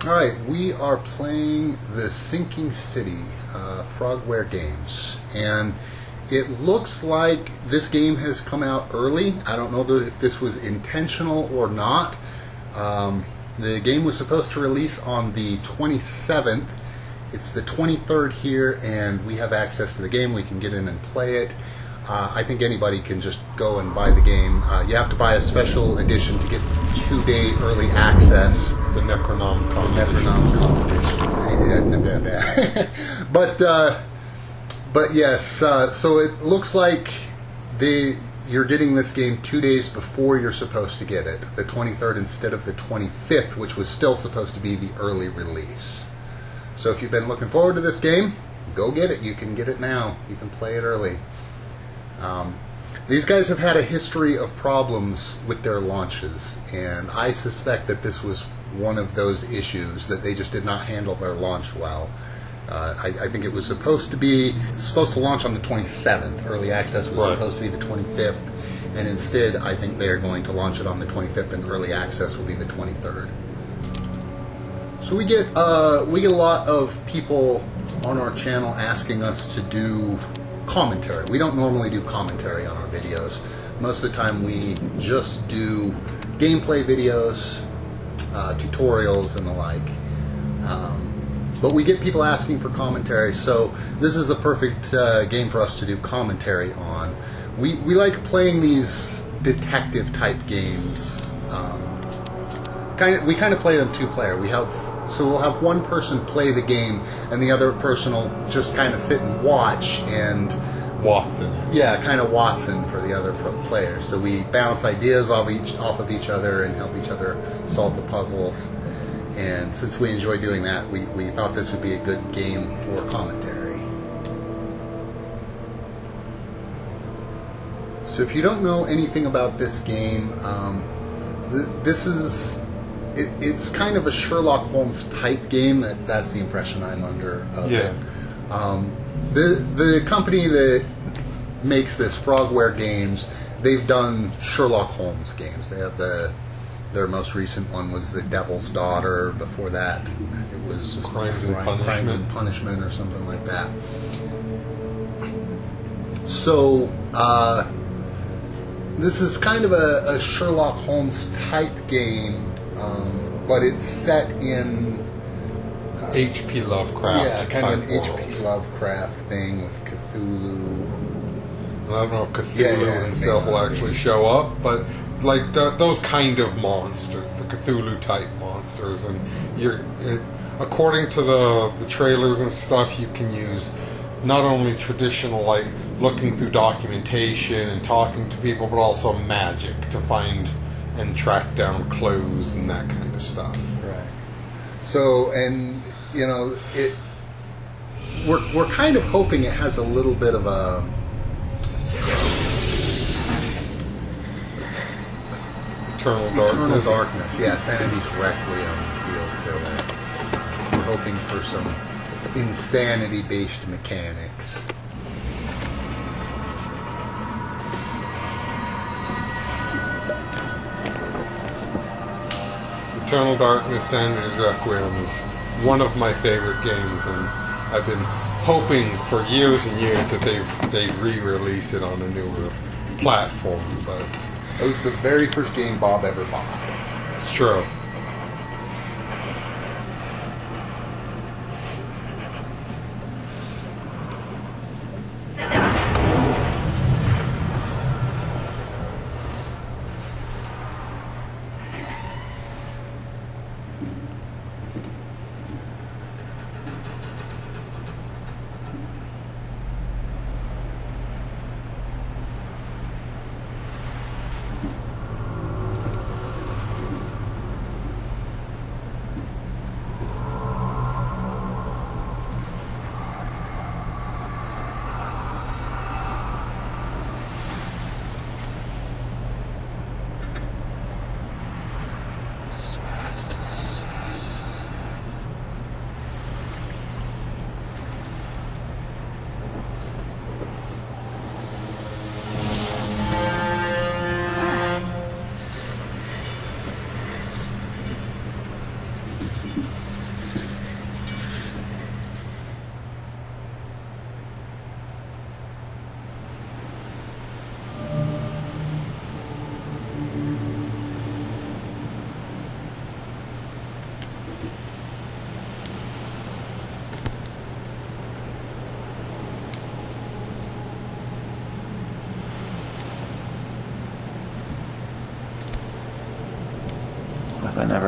Alright, we are playing The Sinking City, Frogware Games, and it looks like this game has come out early. I don't know if this was intentional or not. The game was supposed to release on the 27th. It's the 23rd here, and we have access to the game. We can get in and play it. I think anybody can just go and buy the game. You have to buy a special edition to get 2-day early access. The Necronomicon edition. But yes, so it looks like you're getting this game 2 days before you're supposed to get it, the 23rd instead of the 25th, which was still supposed to be the early release. So if you've been looking forward to this game, go get it. You can get it now. You can play it early. These guys have had a history of problems with their launches, and I suspect that this was one of those issues, that they just did not handle their launch well. I think it was supposed to launch on the 27th. Early access was supposed to be the 25th, and instead I think they're going to launch it on the 25th, and early access will be the 23rd. So we get a lot of people on our channel asking us to do commentary. We don't normally do commentary on our videos. Most of the time we just do gameplay videos, tutorials, and the like. But we get people asking for commentary, so this is the perfect game for us to do commentary on. We like playing these detective type games. We kind of play them two-player. We'll have one person play the game, and the other person will just kind of sit and watch and Watson. Yeah, kind of Watson for the other players. So we bounce ideas off of each other and help each other solve the puzzles. And since we enjoy doing that, we thought this would be a good game for commentary. So if you don't know anything about this game, it's kind of a Sherlock Holmes type game. That's the impression I'm under of it. The company that makes this, Frogware Games, they've done Sherlock Holmes games. They have their most recent one was The Devil's Daughter. Before that, it was Crimes and Punishment or something like that. So this is kind of a Sherlock Holmes type game, but it's set in H.P. Lovecraft. Yeah, kind of an H.P. Lovecraft thing with Cthulhu. I don't know if Cthulhu himself will actually show up, but like those kind of monsters, the Cthulhu type monsters, and according to the trailers and stuff, you can use not only traditional, like looking through documentation and talking to people, but also magic to find and track down clues and that kind of stuff. Right. So, and we're kind of hoping it has a little bit of a Eternal Darkness. Yeah, Sanity's Requiem feel to it. We're hoping for some insanity-based mechanics. Eternal Darkness, Sanity's Requiem is one of my favorite games, and I've been hoping for years and years that they'd re-release it on a newer platform, but it was the very first game Bob ever bought. It's true.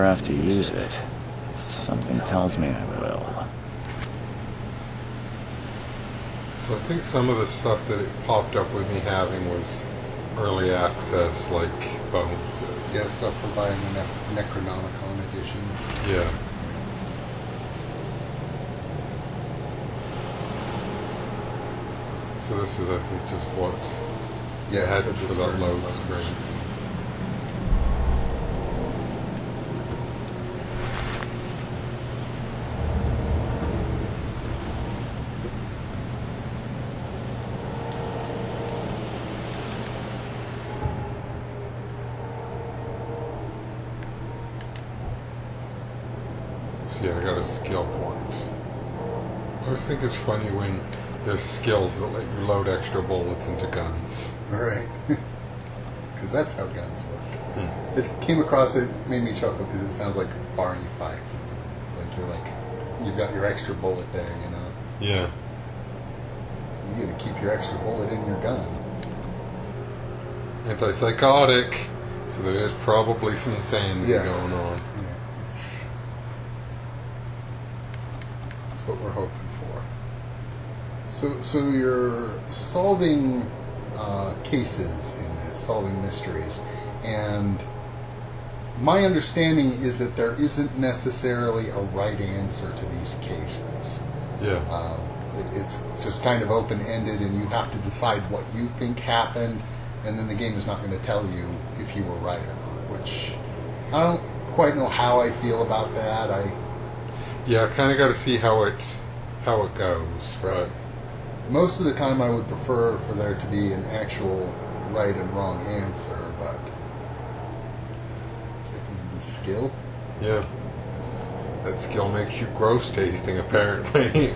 ever have to use it, something tells me I will. So I think some of the stuff that it popped up with me having was early access, like bonuses. Yeah, stuff for buying the Necronomicon edition. Yeah. So this is, I think, just what Yeah, I had it's at for this that very load low screen. So yeah, I got a skill point. I always think it's funny when there's skills that let you load extra bullets into guns. Right. Because that's how guns work. It came across, it made me chuckle because it sounds like Barney Fife. You've got your extra bullet there, you know. Yeah. You gotta keep your extra bullet in your gun. Antipsychotic. So there is probably some insanity Yeah. going on. Yeah, it's what we're hoping for. So you're solving cases in this, solving mysteries, and my understanding is that there isn't necessarily a right answer to these cases. Yeah. It's just kind of open-ended, and you have to decide what you think happened, and then the game is not going to tell you if you were right or not, which I don't quite know how I feel about that. Yeah, I kind of got to see how it goes. Right. Most of the time I would prefer for there to be an actual right and wrong answer, but the skill? Yeah. That skill makes you gross tasting, apparently.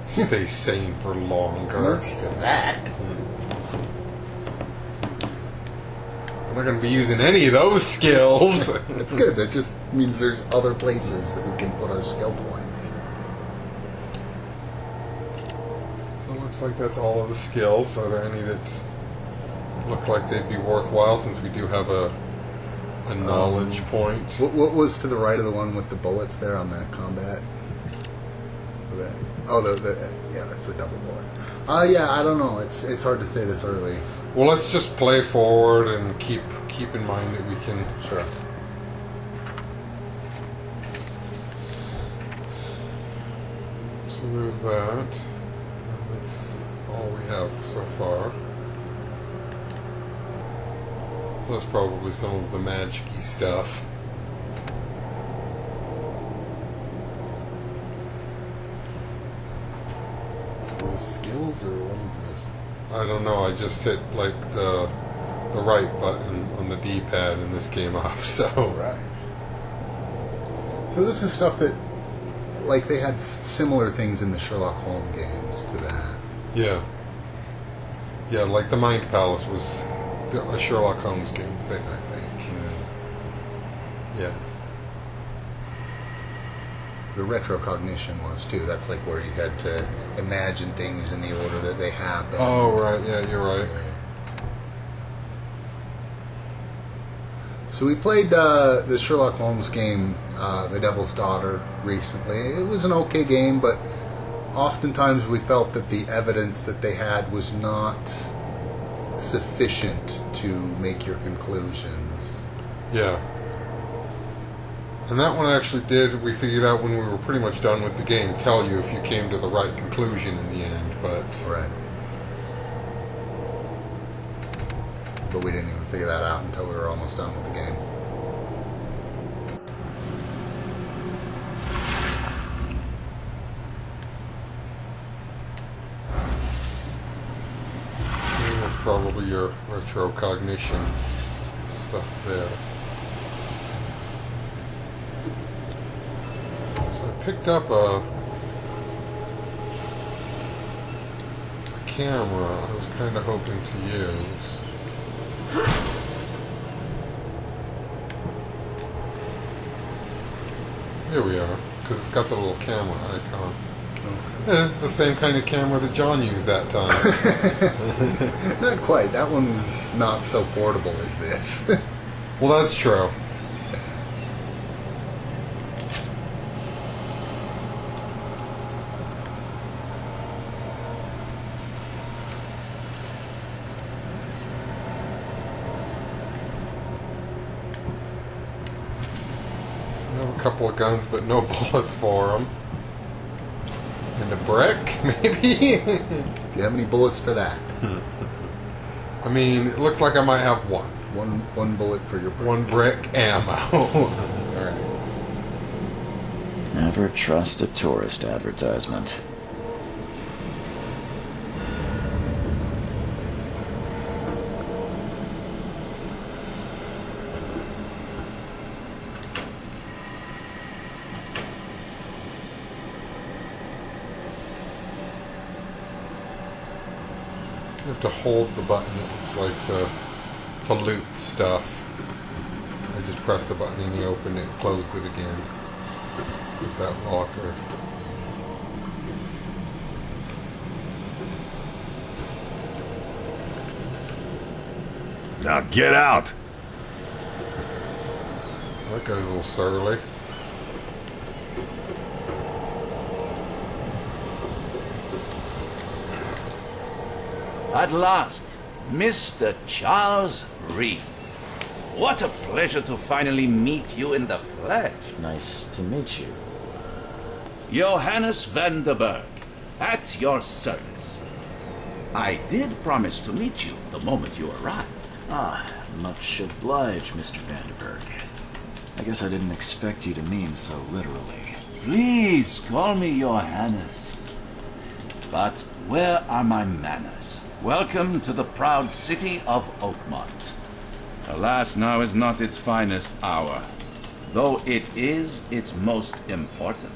Stay sane for longer. Notes to that. I'm not going to be using any of those skills. It's good. That just means there's other places that we can put our skill points. So it looks like that's all of the skills. Are there any that look like they'd be worthwhile, since we do have a knowledge point? What was to the right of the one with the bullets there on that combat? Oh, yeah, that's a double bullet. Yeah, I don't know. It's hard to say this early. Well, let's just play forward and keep in mind that we can. Sure. So there's that. That's all we have so far. So that's probably some of the magic-y stuff. Is it skills or what is this? I don't know. I just hit like the right button on the D-pad and this came up. So Right. So this is stuff that, like, they had similar things in the Sherlock Holmes games to that. yeah, like the Mind Palace was a Sherlock Holmes game thing, I think. Yeah. The retrocognition was too. That's like where you had to imagine things in the order that they happen. Oh, right. Yeah, you're right. So we played the Sherlock Holmes game, The Devil's Daughter, recently. It was an okay game, but oftentimes we felt that the evidence that they had was not sufficient to make your conclusions. Yeah. And that one actually did, we figured out when we were pretty much done with the game, tell you if you came to the right conclusion in the end, but... Right. But we didn't even figure that out until we were almost done with the game. That's probably your retrocognition stuff there. So I picked up a camera I was kind of hoping to use. Here we are, because it's got the little camera icon. This is the same kind of camera that John used that time. Not quite. That one was not so portable as this. Well, that's true. I have a couple of guns, but no bullets for them. And a brick, maybe? Do you have any bullets for that? I mean, it looks like I might have one. One bullet for your brick. One brick ammo. Alright. Never trust a tourist advertisement. You have to hold the button, it looks like, to loot stuff. I just pressed the button and you opened it and closed it again. With that locker. Now get out! That guy's a little surly. At last, Mr. Charles Reed. What a pleasure to finally meet you in the flesh. Nice to meet you. Johannes Vanderberg, at your service. I did promise to meet you the moment you arrived. Ah, much obliged, Mr. Vanderberg. I guess I didn't expect you to mean so literally. Please call me Johannes. But where are my manners? Welcome to the proud city of Oakmont. Alas, now is not its finest hour, though it is its most important.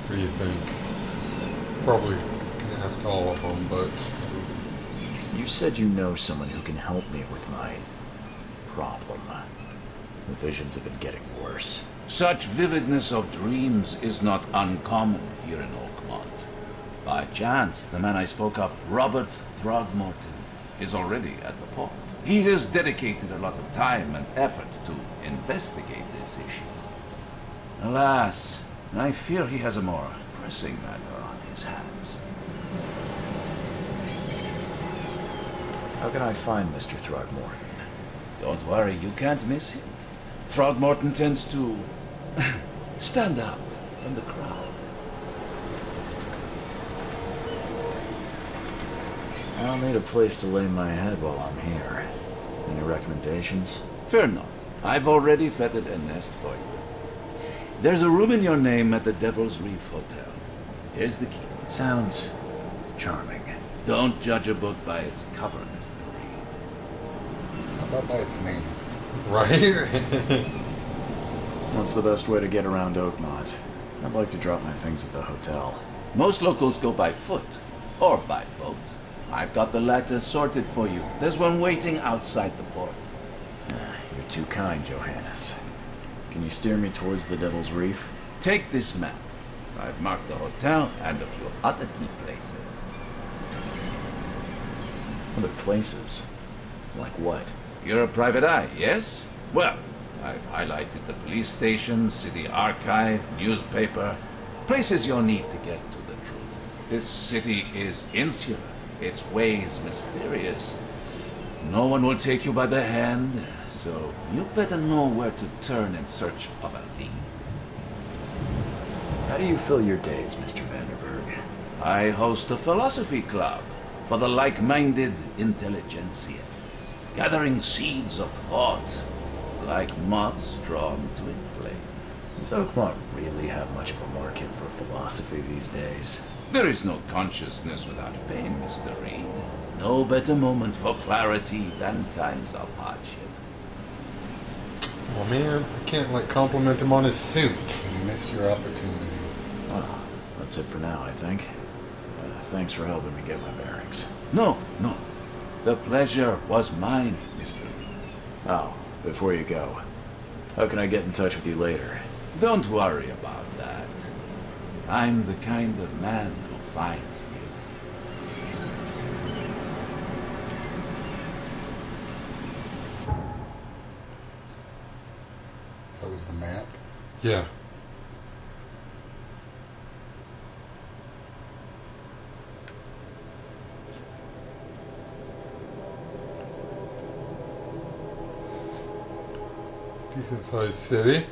What do you think? Probably can ask all of them, but... You said you know someone who can help me with my problem. The visions have been getting worse. Such vividness of dreams is not uncommon here in Oakmont. By chance, the man I spoke of, Robert Throgmorton, is already at the port. He has dedicated a lot of time and effort to investigate this issue. Alas, I fear he has a more pressing matter on his hands. How can I find Mr. Throgmorton? Don't worry, you can't miss him. Throgmorton tends to stand out from the crowd. I'll need a place to lay my head while I'm here. Any recommendations? Fear not. I've already fettered a nest for you. There's a room in your name at the Devil's Reef Hotel. Here's the key. Sounds charming. Don't judge a book by its cover, Mr. Reed. How about by its name? Right? What's the best way to get around Oakmont? I'd like to drop my things at the hotel. Most locals go by foot or by boat. I've got the latter sorted for you. There's one waiting outside the port. You're too kind, Johannes. Can you steer me towards the Devil's Reef? Take this map. I've marked the hotel and a few other key places. Other places? Like what? You're a private eye, yes? Well, I've highlighted the police station, city archive, newspaper, places you'll need to get to the truth. This city is insular, its ways mysterious. No one will take you by the hand, so you better know where to turn in search of a lead. How do you fill your days, Mr. Vanderberg? I host a philosophy club for the like-minded intelligentsia, gathering seeds of thought like moths drawn to a flame. Does Oakmont really have much of a market for philosophy these days? There is no consciousness without pain, Mr. Reed. No better moment for clarity than times of hardship. Oh man, I can't like compliment him on his suit. You missed your opportunity. Well, that's it for now, I think. Thanks for helping me get my bearings. No. The pleasure was mine, Mr. Reed. Oh, before you go, how can I get in touch with you later? Don't worry about that. I'm the kind of man who finds you. So is the map. Yeah. Decent sized city.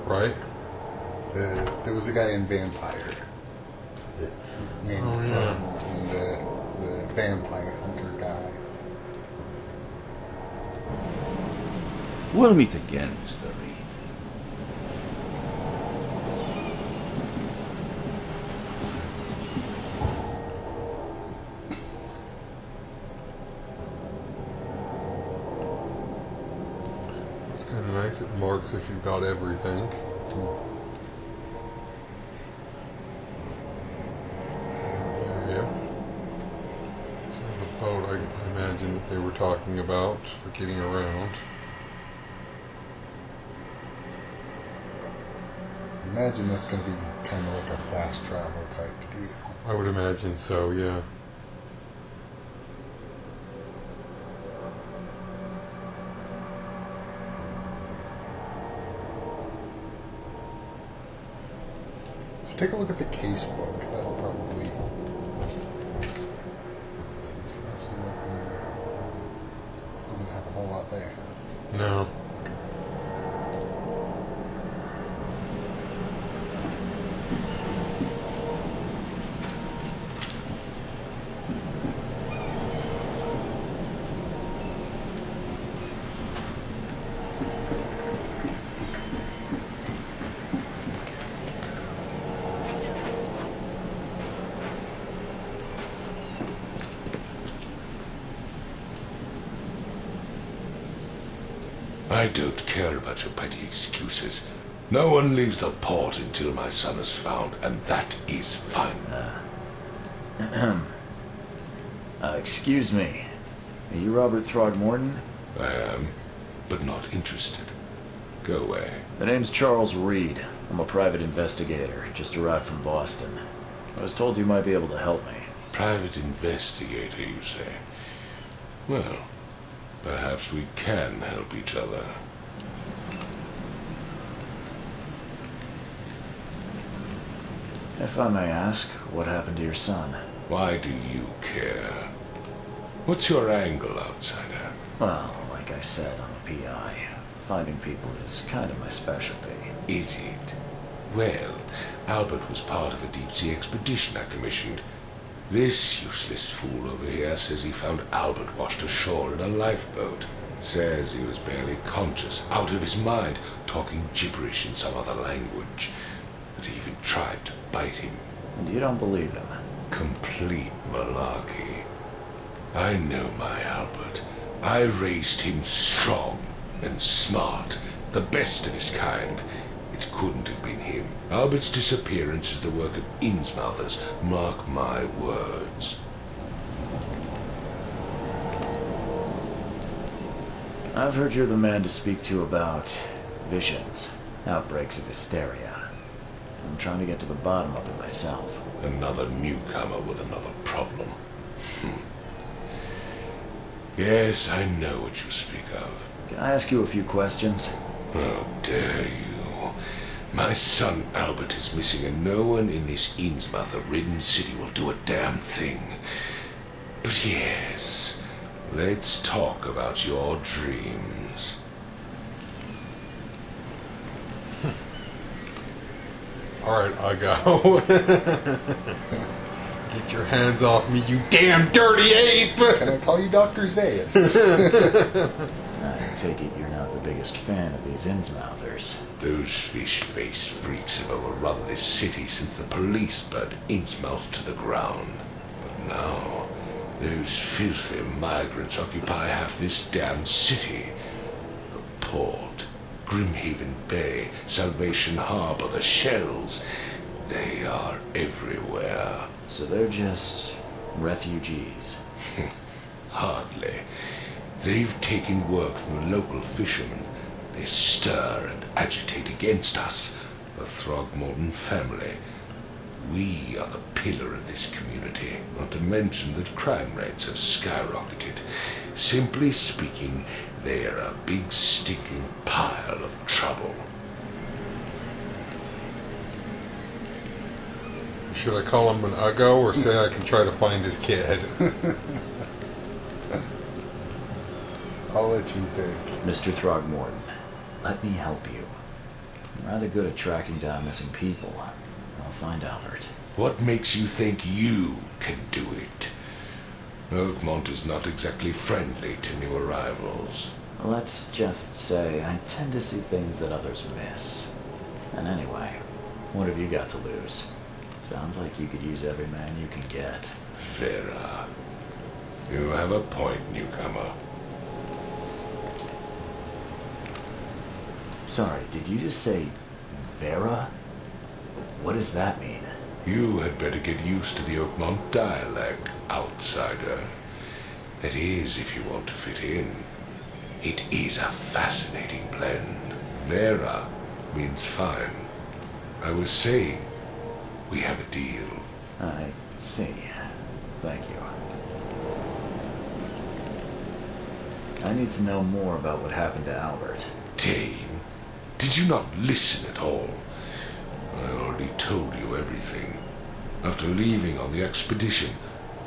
Right? There was a guy in Vampire that named Throgmorton, the vampire hunter guy. We'll meet again, Mr. Reed. It's kind of nice. It marks if you've got everything. Area. This is the boat I imagine that they were talking about for getting around. Imagine that's going to be kind of like a fast travel type deal. I would imagine so, yeah. Take a look at the case book. That'll probably. Doesn't have a whole lot there, huh? No. Okay. I don't care about your petty excuses. No one leaves the port until my son is found, and that is fine. Excuse me. Are you Robert Throgmorton? I am, but not interested. Go away. The name's Charles Reed. I'm a private investigator, just arrived from Boston. I was told you might be able to help me. Private investigator, you say? Well, perhaps we can help each other. If I may ask, what happened to your son? Why do you care? What's your angle, outsider? Well, like I said, I'm a PI. Finding people is kind of my specialty. Is it? Well, Albert was part of a deep-sea expedition I commissioned. This useless fool over here says he found Albert washed ashore in a lifeboat. Says he was barely conscious, out of his mind, talking gibberish in some other language. That he even tried to bite him. And you don't believe him? Complete malarkey. I know my Albert. I raised him strong and smart, the best of his kind. It couldn't have been him. Albert's disappearance is the work of Innsmouthers. Mark my words. I've heard you're the man to speak to about visions, outbreaks of hysteria. I'm trying to get to the bottom of it myself. Another newcomer with another problem. Yes, I know what you speak of. Can I ask you a few questions? How dare you? My son Albert is missing, and no one in this Innsmouther-ridden city will do a damn thing. But yes, let's talk about your dreams. Alright, I go. Get your hands off me, you damn dirty ape! Can I call you Dr. Zaius? I take it you're not the biggest fan of these Innsmouthers. Those fish-faced freaks have overrun this city since the police burned Innsmouth to the ground. But now, those filthy migrants occupy half this damn city. The port, Grimhaven Bay, Salvation Harbor, the shells, they are everywhere. So they're just refugees. Hardly. They've taken work from the local fishermen. They stir and agitate against us, the Throgmorton family. We are the pillar of this community, not to mention that crime rates have skyrocketed. Simply speaking, they are a big stinking pile of trouble. Should I call him an Uggo or say I can try to find his kid? I'll let you pick. Mr. Throgmorton, let me help you. I'm rather good at tracking down missing people. I'll find Albert. What makes you think you can do it? Oakmont is not exactly friendly to new arrivals. Let's just say I tend to see things that others miss. And anyway, what have you got to lose? Sounds like you could use every man you can get. Vera, you have a point, newcomer. Sorry, did you just say Vera? What does that mean? You had better get used to the Oakmont dialect, outsider. That is, if you want to fit in. It is a fascinating blend. Vera means fine. I was saying, we have a deal. I see. Thank you. I need to know more about what happened to Albert. Dane, did you not listen at all? I already told you everything. After leaving on the expedition,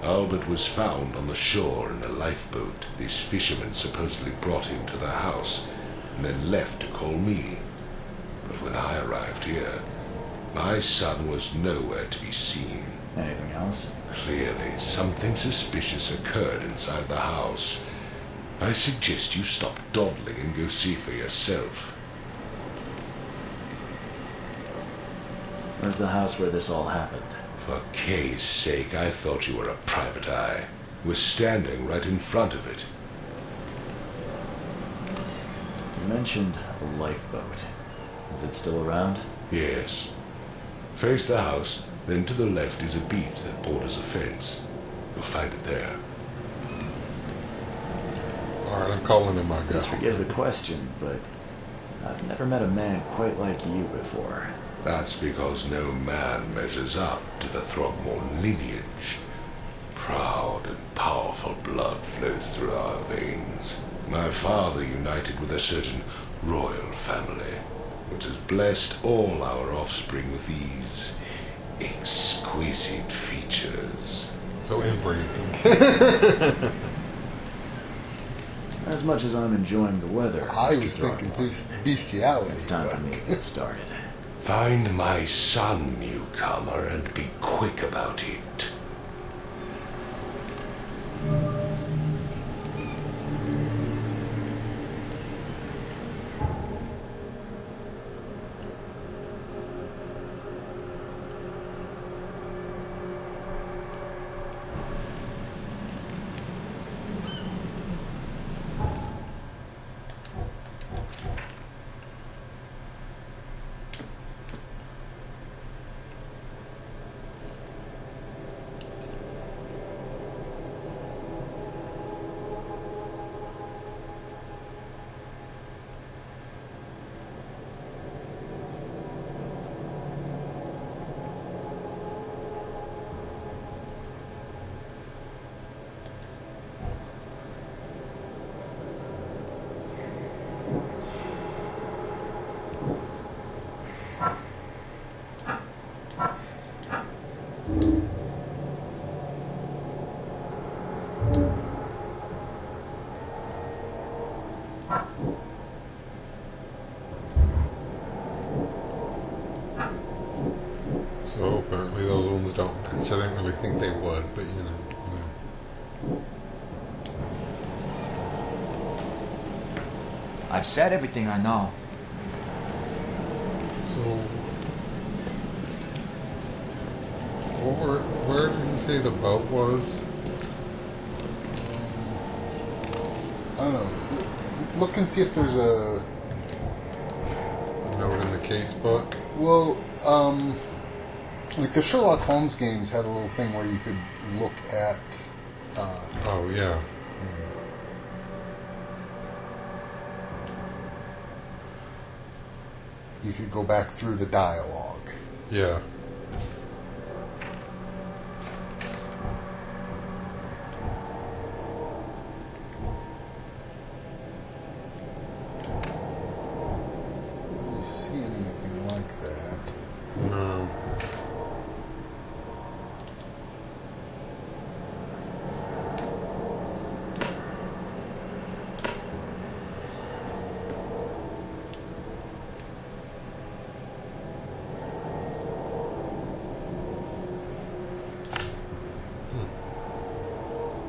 Albert was found on the shore in a lifeboat. This fisherman supposedly brought him to the house, and then left to call me. But when I arrived here, my son was nowhere to be seen. Anything else? Clearly, something suspicious occurred inside the house. I suggest you stop dawdling and go see for yourself. Where's the house where this all happened? For Kay's sake, I thought you were a private eye. We're standing right in front of it. You mentioned a lifeboat. Is it still around? Yes. Face the house, then to the left is a beach that borders a fence. You'll find it there. Alright, I'm calling him Uggo. Please forgive the question, but I've never met a man quite like you before. That's because no man measures up to the Throgmorton lineage. Proud and powerful blood flows through our veins. My father united with a certain royal family, which has blessed all our offspring with these exquisite features. So inbreeding. As much as I'm enjoying the weather, I Mr. was thinking Throgmorton, bestiality. it's time for me to get started. Find my son, newcomer, and be quick about it. So apparently those ones don't match. I didn't really think they would, but you know. I've said everything I know. So, where did he say the boat was? I don't know. Look and see if there's a... A note in the case book? Well, like the Sherlock Holmes games had a little thing where you could look at... Oh, yeah. You could go back through the dialogue. Yeah. Not really seeing anything like that. No.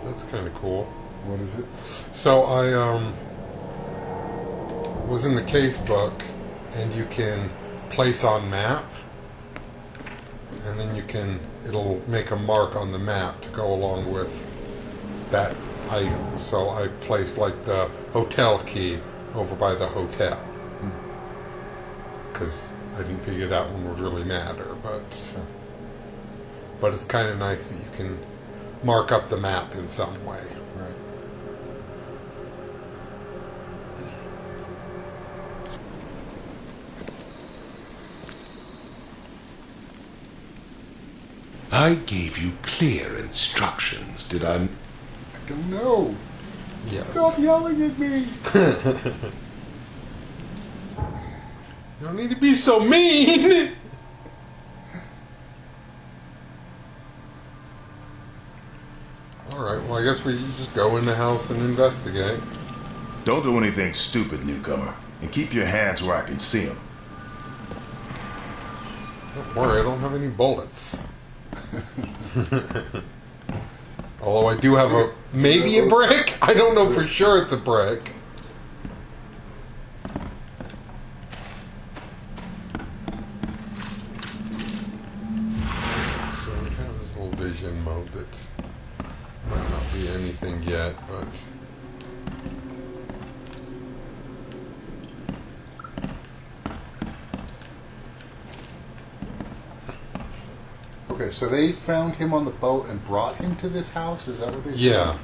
That's kind of cool. What is it? So I was in the case book, and you can place on map, and then it'll make a mark on the map to go along with that item. So I placed like the hotel key over by the hotel, because I didn't figure that one would really matter, but it's kind of nice that you can mark up the map in some way. Right. I gave you clear instructions, did I? I don't know. Yes. Stop yelling at me. You don't need to be so mean. Alright, well I guess we just go in the house and investigate. Don't do anything stupid, newcomer. And keep your hands where I can see them. Don't worry, I don't have any bullets. Although I do have maybe a brick? I don't know for sure it's a brick. So we have this little vision mode that might not be anything yet, but... Okay, so they found him on the boat and brought him to this house? Is that what they said? Yeah.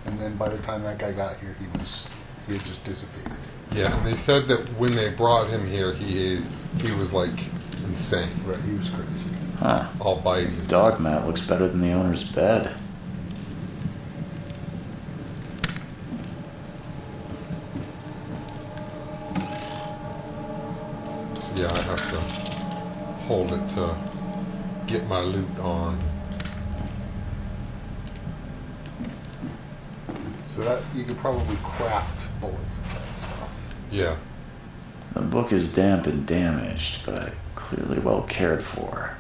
And then by the time that guy got here, he had just disappeared. Yeah, and they said that when they brought him here, he was like insane. Right, he was crazy. Huh. All biting. This dog mat looks better than the owner's bed. So yeah, I have to hold it to get my loot on. So that you could probably craft bullets with that stuff. Yeah. The book is damp and damaged, but clearly well cared for.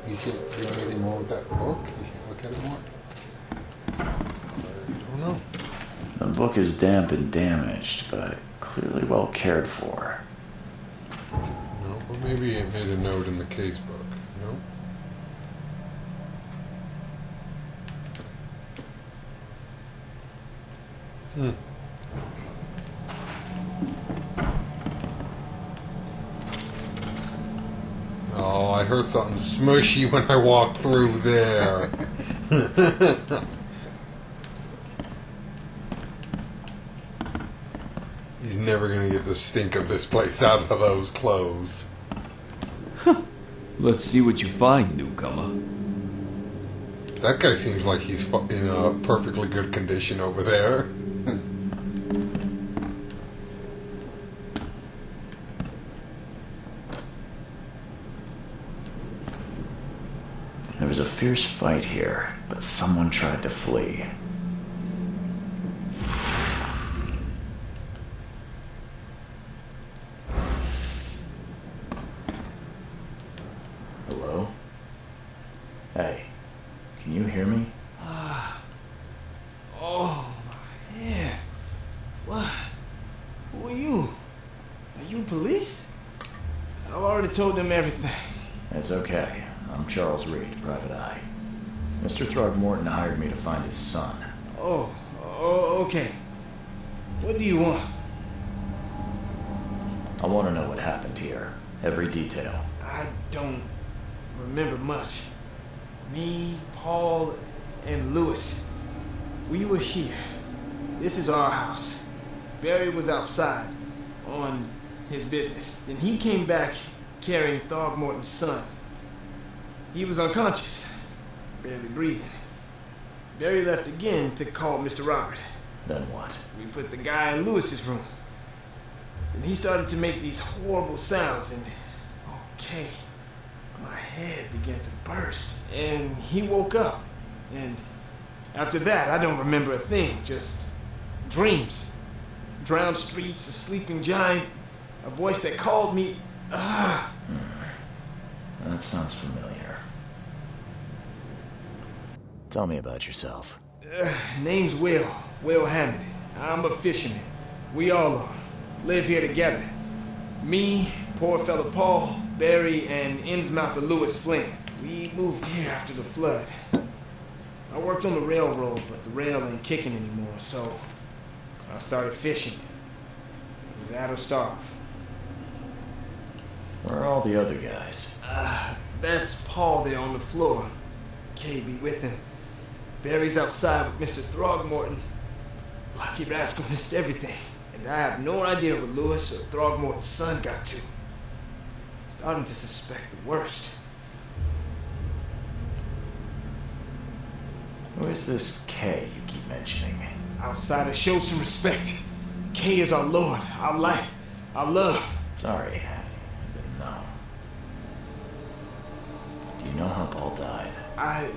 You can't do anything more with that book? You can't look at it more? I don't know. The book is damp and damaged, but clearly well cared for. No, but maybe it made a note in the case book. No? Hmm. Oh, I heard something smushy when I walked through there. He's never gonna get the stink of this place out of those clothes. Let's see what you find, newcomer. That guy seems like he's in a perfectly good condition over there. There was a fierce fight here, but someone tried to flee. Hello? Hey, I've already told them everything. It's okay. I'm Charles Reed, Private Eye. Mr. Throgmorton hired me to find his son. Oh, okay. What do you want? I want to know what happened here. Every detail. I don't remember much. Me, Paul, and Lewis, we were here. This is our house. Barry was outside on his business. Then he came back carrying Throgmorton's son. He was unconscious, barely breathing. Barry left again to call Mr. Robert. Then what? We put the guy in Lewis's room. Then he started to make these horrible sounds and... Okay. My head began to burst. And he woke up. And after that, I don't remember a thing. Just dreams. Drowned streets, a sleeping giant, a voice that called me. That sounds familiar. Tell me about yourself. Name's Will Hammond. I'm a fisherman. We all are. Live here together. Me, poor fella Paul, Barry, and Innsmouther Lewis Flynn. We moved here after the flood. I worked on the railroad, but the rail ain't kicking anymore, so I started fishing. It was that or starve. Where are all the other guys? That's Paul there on the floor. Kay be with him. Barry's outside with Mr. Throgmorton. Lucky rascal missed everything. And I have no idea where Lewis or Throgmorton's son got to. Starting to suspect the worst. Who is this Kay you keep mentioning? Outsiders, show some respect. Kay is our lord, our light, our love. Sorry, I didn't know. Do you know how Paul died? I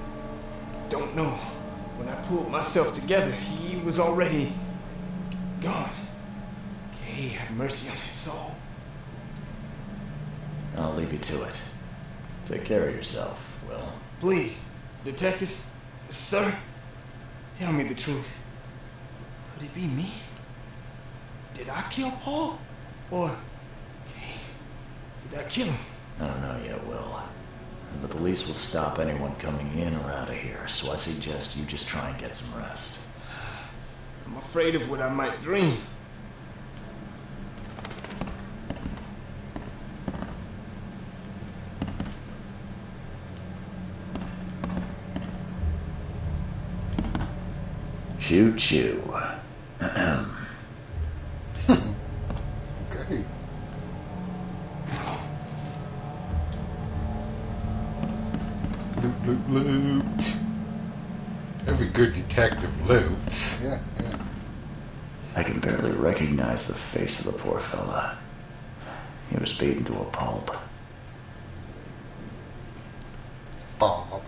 don't know. When I pulled myself together, he was already gone. Kay have mercy on his soul. I'll leave you to it. Take care of yourself, Will. Please, detective, sir, tell me the truth. Could it be me? Did I kill Paul? Or Kay? Did I kill him? I don't know yet, Will. The police will stop anyone coming in or out of here, so I suggest you just try and get some rest. I'm afraid of what I might dream. Choo choo. Okay. Loot, loot, loot. Every good detective loots. Yeah. I can barely recognize the face of the poor fella. He was beaten to a pulp. Bob.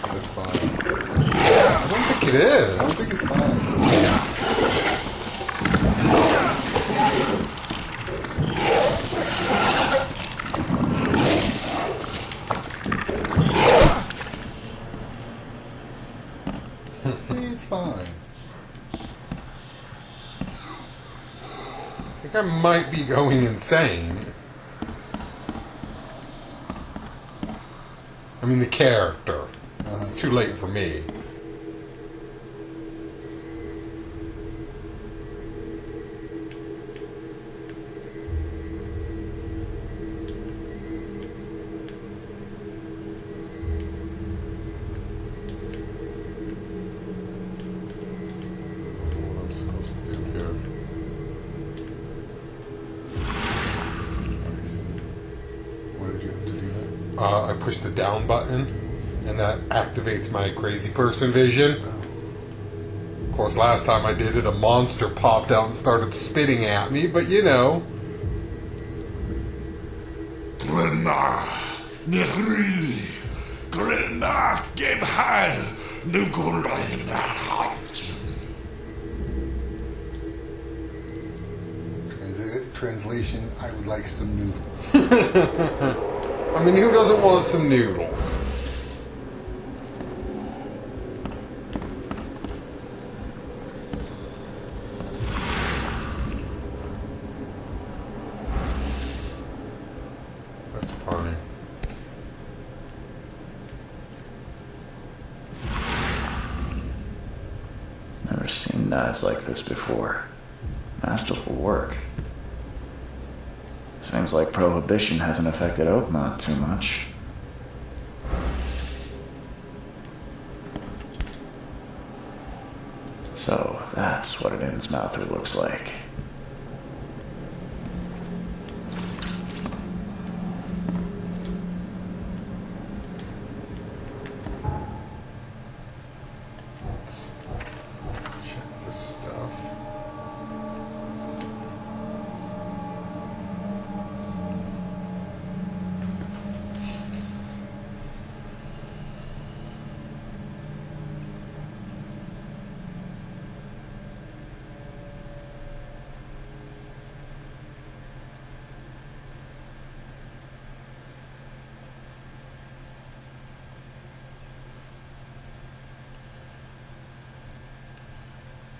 That's fine. I don't think it is. I don't think it's fine. See, it's fine. I think I might be going insane. I mean, the character. It's too late for me. What I'm supposed to do here. I see. Why did you have to do that? I push the down button, and that activates my crazy person vision. Of course, last time I did it, a monster popped out and started spitting at me, but you know. Glenna, Nehri, Glenna, Gebheil, Nugulina. Translation, I would like some noodles. I mean, who doesn't want some noodles? That's funny. Never seen knives like this before. Masterful work. Seems like Prohibition hasn't affected Oakmont too much. So that's what an Innsmouther looks like. Let's check this stuff.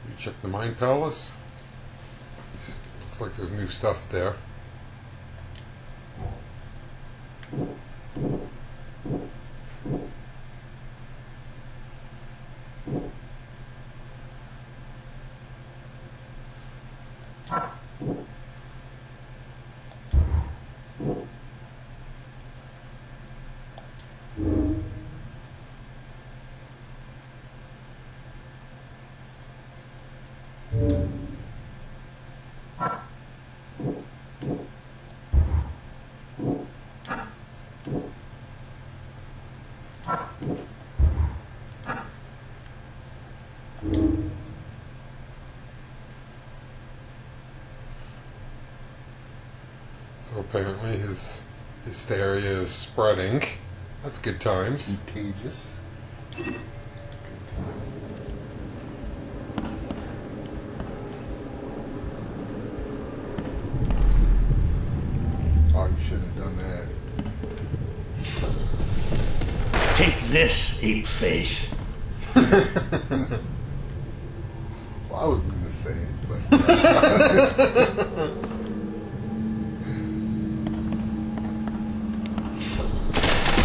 You check the Mine Palace. Looks like there's new stuff there. So apparently his hysteria is spreading. That's good times. Contagious. That's a good time. Oh, you shouldn't have done that. Take this, ape face. Well, I wasn't going to say it, but...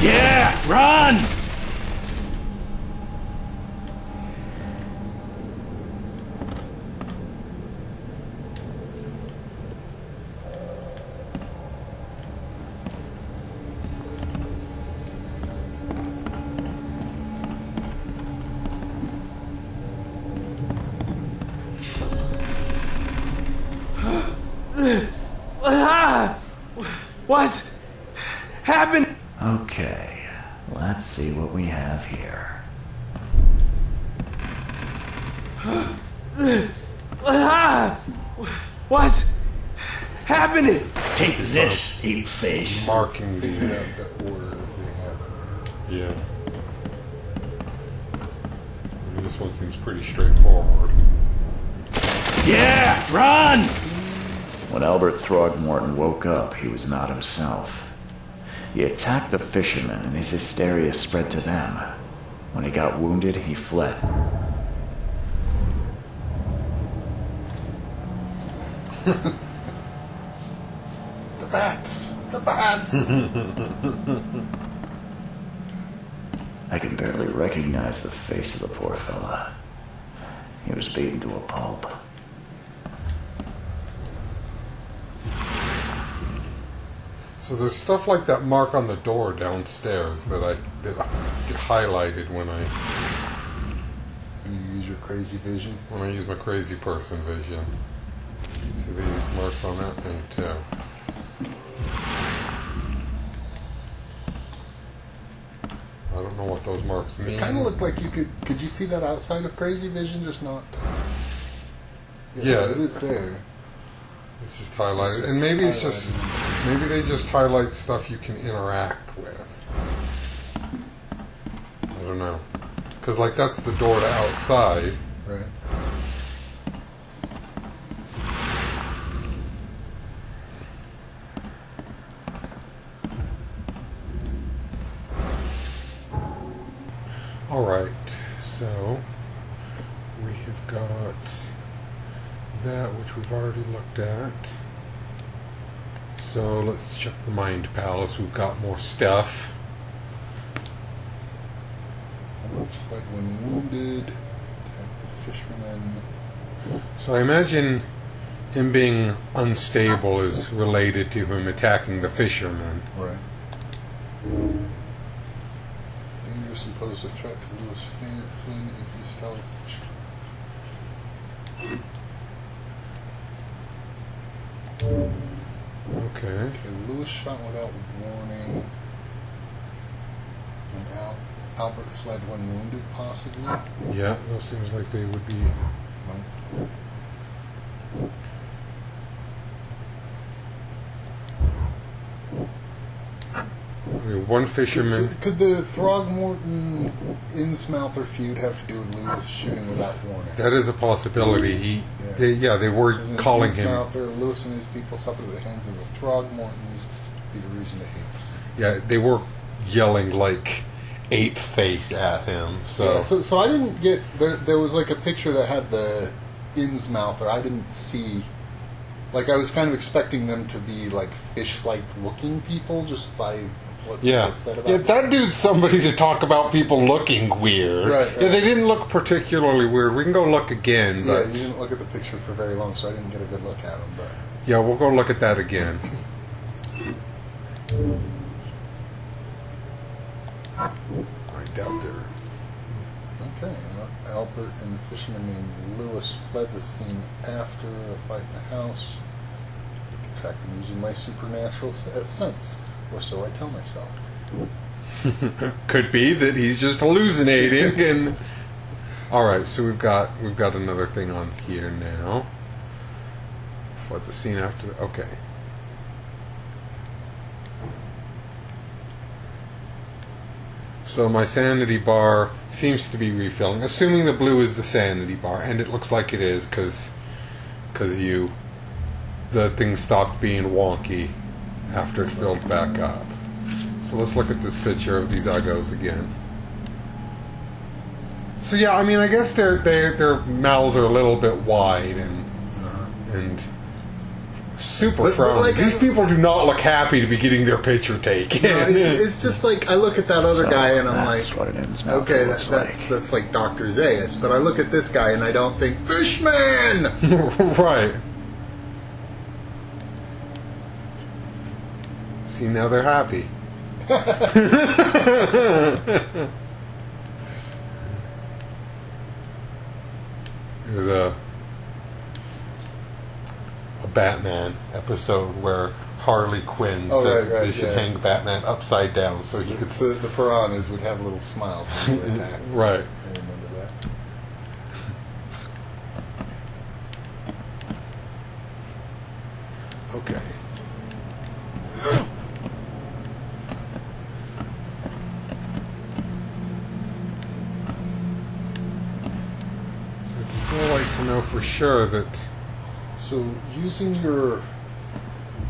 Yeah, run! What's happened? Okay, let's see what we have here. What's happening? Take this, ape face. Marking Figured these. out the order that they have. Yeah. I mean, this one seems pretty straightforward. Yeah, run! When Albert Throgmorton woke up, he was not himself. He attacked the fishermen, and his hysteria spread to them. When he got wounded, he fled. The bats! The bats! I can barely recognize the face of the poor fella. He was beaten to a pulp. So there's stuff like that mark on the door downstairs that get highlighted when I And you use your crazy vision. use my crazy person vision. See these marks on that thing too. I don't know what those marks mean. It kind of looked like you could you see that outside of crazy vision, just not... Yeah. It is there. It's just highlighted, and maybe it's just maybe they just highlight stuff you can interact with. I don't know, because like that's the door to outside. Right. Alright, so we have got that which we've already looked at. So let's check the Mind Palace. We've got more stuff. Fled when wounded. Attack the fisherman. So I imagine him being unstable is related to him attacking the fisherman. Right. Dangerous and posed a threat to Lewis Flynn and his fellow fishermen. Okay. Lewis shot without warning. And Albert fled when wounded, possibly. Yeah, those seems like they would be. No. I mean, one fisherman. Could the Throgmorton Innsmouther feud have to do with Lewis shooting without warning? That is a possibility. They were Isn't calling him. Innsmouther, Lewis and his people suffered at the hands of the Throgmortons. Be the reason to hate. Yeah, they were yelling like ape face at him. So, Yeah, so I didn't get there was like a picture that had the Innsmouther. I didn't see. Like, I was kind of expecting them to be like fish-like looking people, just by what they said about them. That dude's somebody to talk about people looking weird. Right. Yeah, they didn't look particularly weird. We can go look again. Yeah, But you didn't look at the picture for very long, so I didn't get a good look at them. But yeah, we'll go look at that again. I doubt there. okay, Albert and the fisherman named Lewis fled the scene after a fight in the house. I can track them using my supernatural sense, or so I tell myself. Could be that he's just hallucinating. And all right, so we've got another thing on here now. What the scene after? Okay. So my sanity bar seems to be refilling, assuming the blue is the sanity bar, and it looks like it is because the thing stopped being wonky after it filled back up. So let's look at this picture of these uggos again. So yeah, I mean, I guess their mouths are a little bit wide and super frowny. like, These people do not look happy to be getting their picture taken. No, it's just like I look at that other guy and I'm like, that's what an Innsmouther okay, looks that's like Dr. Zaius. But I look at this guy and I don't think Fishman. Right. See, now they're happy. There's a Batman episode where Harley Quinn said they should hang Batman upside down so he could. The piranhas would have little smiles when they attack. Right. I remember that. Okay. I'd still like to know for sure that. So using your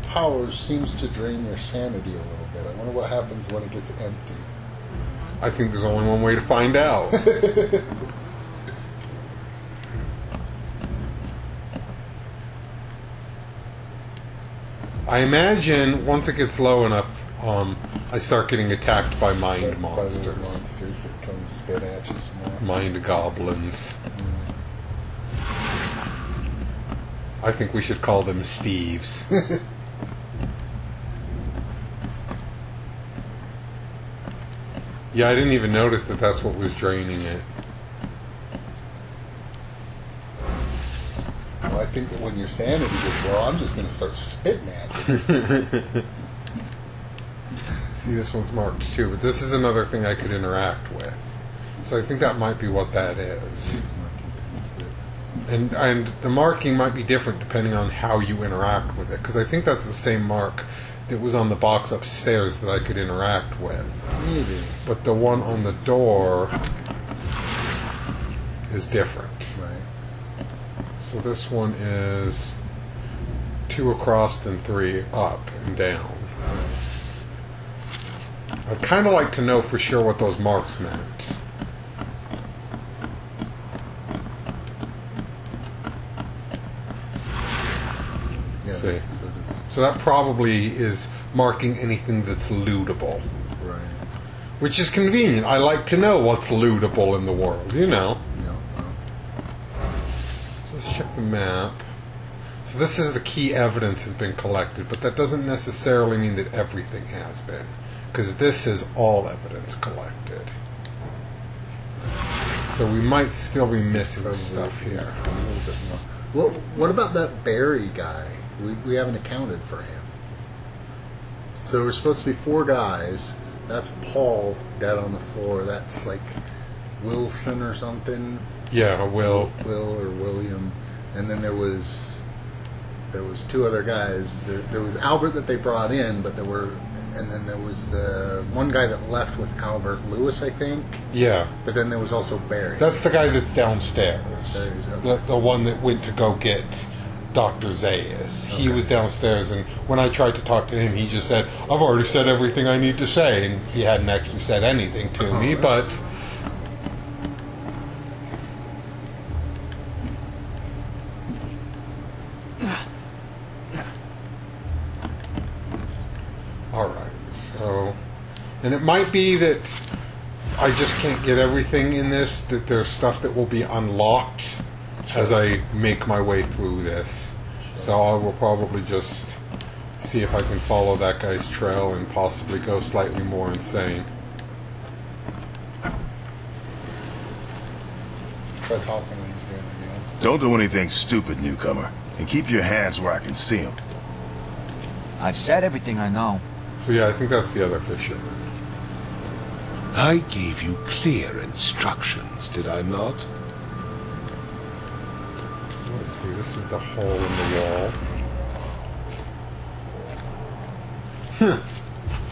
powers seems to drain your sanity a little bit. I wonder what happens when it gets empty. I think there's only one way to find out. I imagine once it gets low enough, I start getting attacked by mind monsters. By the monsters that come and spit at you some more. Mind goblins. I think we should call them Steves. Yeah, I didn't even notice that that's what was draining it. Well, I think that when your sanity gets low, I'm just going to start spitting at you. See, this one's marked too, but this is another thing I could interact with. So I think that might be what that is. And the marking might be different depending on how you interact with it, because I think that's the same mark that was on the box upstairs that I could interact with. Maybe. But the one on the door is different. Right. So this one is 2 across and 3 up and down. I'd kind of like to know for sure what those marks meant. see. So that probably is marking anything that's lootable. Right. Which is convenient. I like to know what's lootable in the world, you know. So let's check the map. So this is the key evidence has been collected, but that doesn't necessarily mean that everything has been. Because this is all evidence collected. So we might still be missing stuff here. A little bit more. Well, what about that Barry guy? We haven't accounted for him. So there were supposed to be 4 guys. That's Paul dead on the floor. That's like Wilson or something. Yeah, Will or William. And then there was 2 other guys. There was Albert that they brought in, but and then there was the one guy that left with Albert, Lewis, I think. Yeah. But then there was also Barry. That's the guy that's downstairs. The one that went to go get Dr. Zayas. He was downstairs, and when I tried to talk to him, he just said, I've already said everything I need to say, and he hadn't actually said anything to me, but... Alright, so... And it might be that I just can't get everything in this, that there's stuff that will be unlocked as I make my way through this. So I will probably just see if I can follow that guy's trail and possibly go slightly more insane. Try talking to these guys again. Don't do anything stupid, newcomer. And keep your hands where I can see them. I've said everything I know. So yeah, I think that's the other fisherman. I gave you clear instructions, did I not? So let's see, this is the hole in the wall.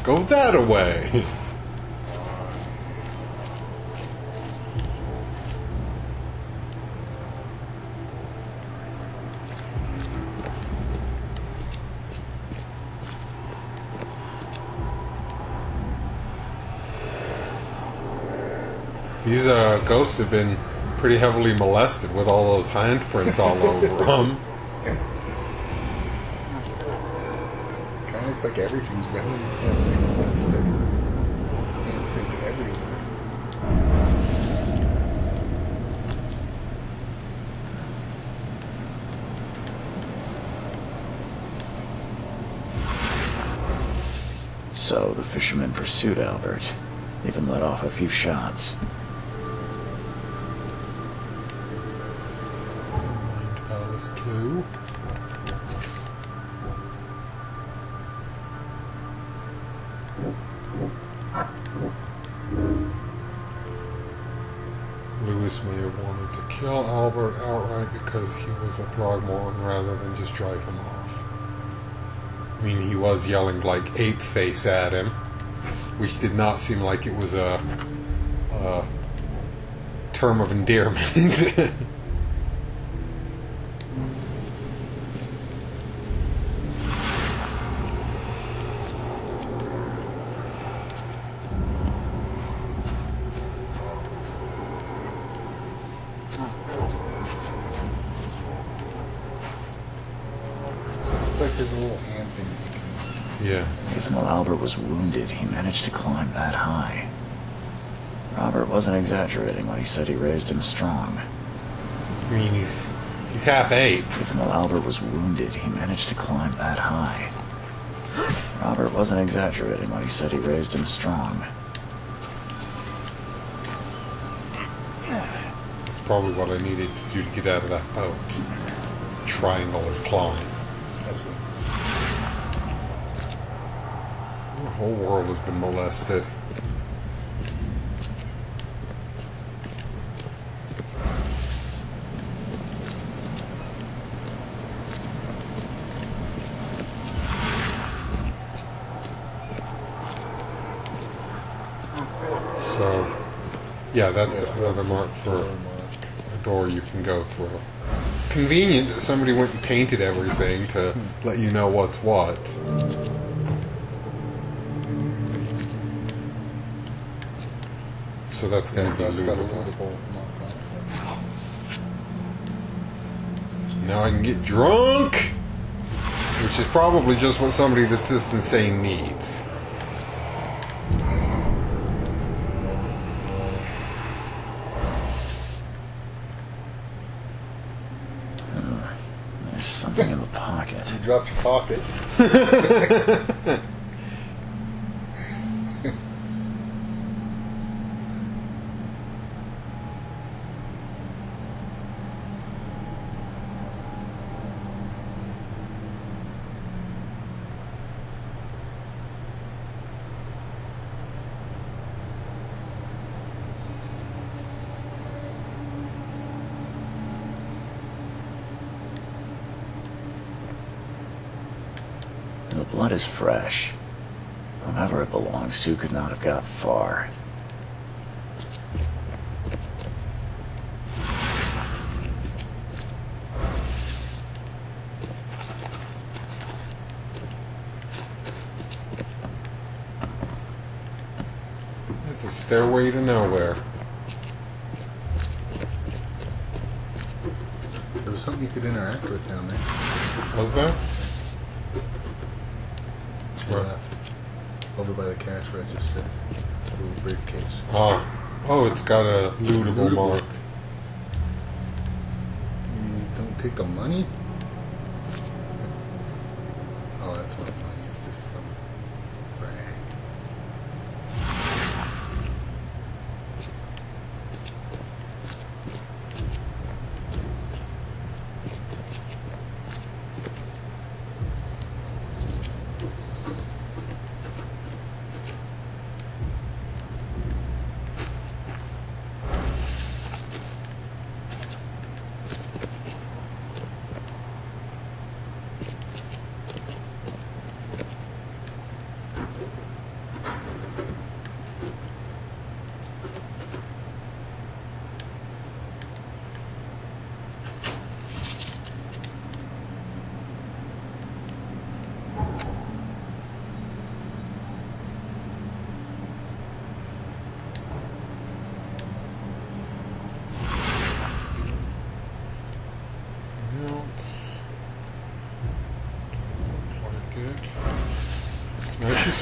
Go that away! These ghosts have been pretty heavily molested with all those handprints all over them. Kind of looks like everything's been heavily molested. Handprints everywhere. So the fisherman pursued Albert, even let off a few shots. Mind Palace 2. Lewis may have wanted to kill Albert outright because he was a Throgmorton rather than just drive him off. I mean, he was yelling like ape face at him, which did not seem like it was a term of endearment. Looks like there's a little hand thing that you can... Yeah. Even though Albert was wounded, he managed to climb that high. Robert wasn't exaggerating when he said he raised him strong. I mean, he's half ape. Even though Albert was wounded, he managed to climb that high. Robert wasn't exaggerating when he said he raised him strong. That's probably what I needed to do to get out of that boat. The triangle is clawing. I see. The whole world has been molested. So, yeah, that's another mark for a door you can go through. Convenient that somebody went and painted everything to let you know what's what. So that's going to be That's got a lootable. lootable mark on it. Now I can get drunk Which is probably just what somebody that's this insane needs. There's something in the pocket. You dropped your pocket. The blood is fresh. Whomever it belongs to could not have got far. It's a stairway to nowhere. There was something you could interact with down there. Was there? Left. Over by the cash register. A little briefcase. Oh, it's got a lootable mark. You don't take the money? Oh, that's not money. It's just some rag.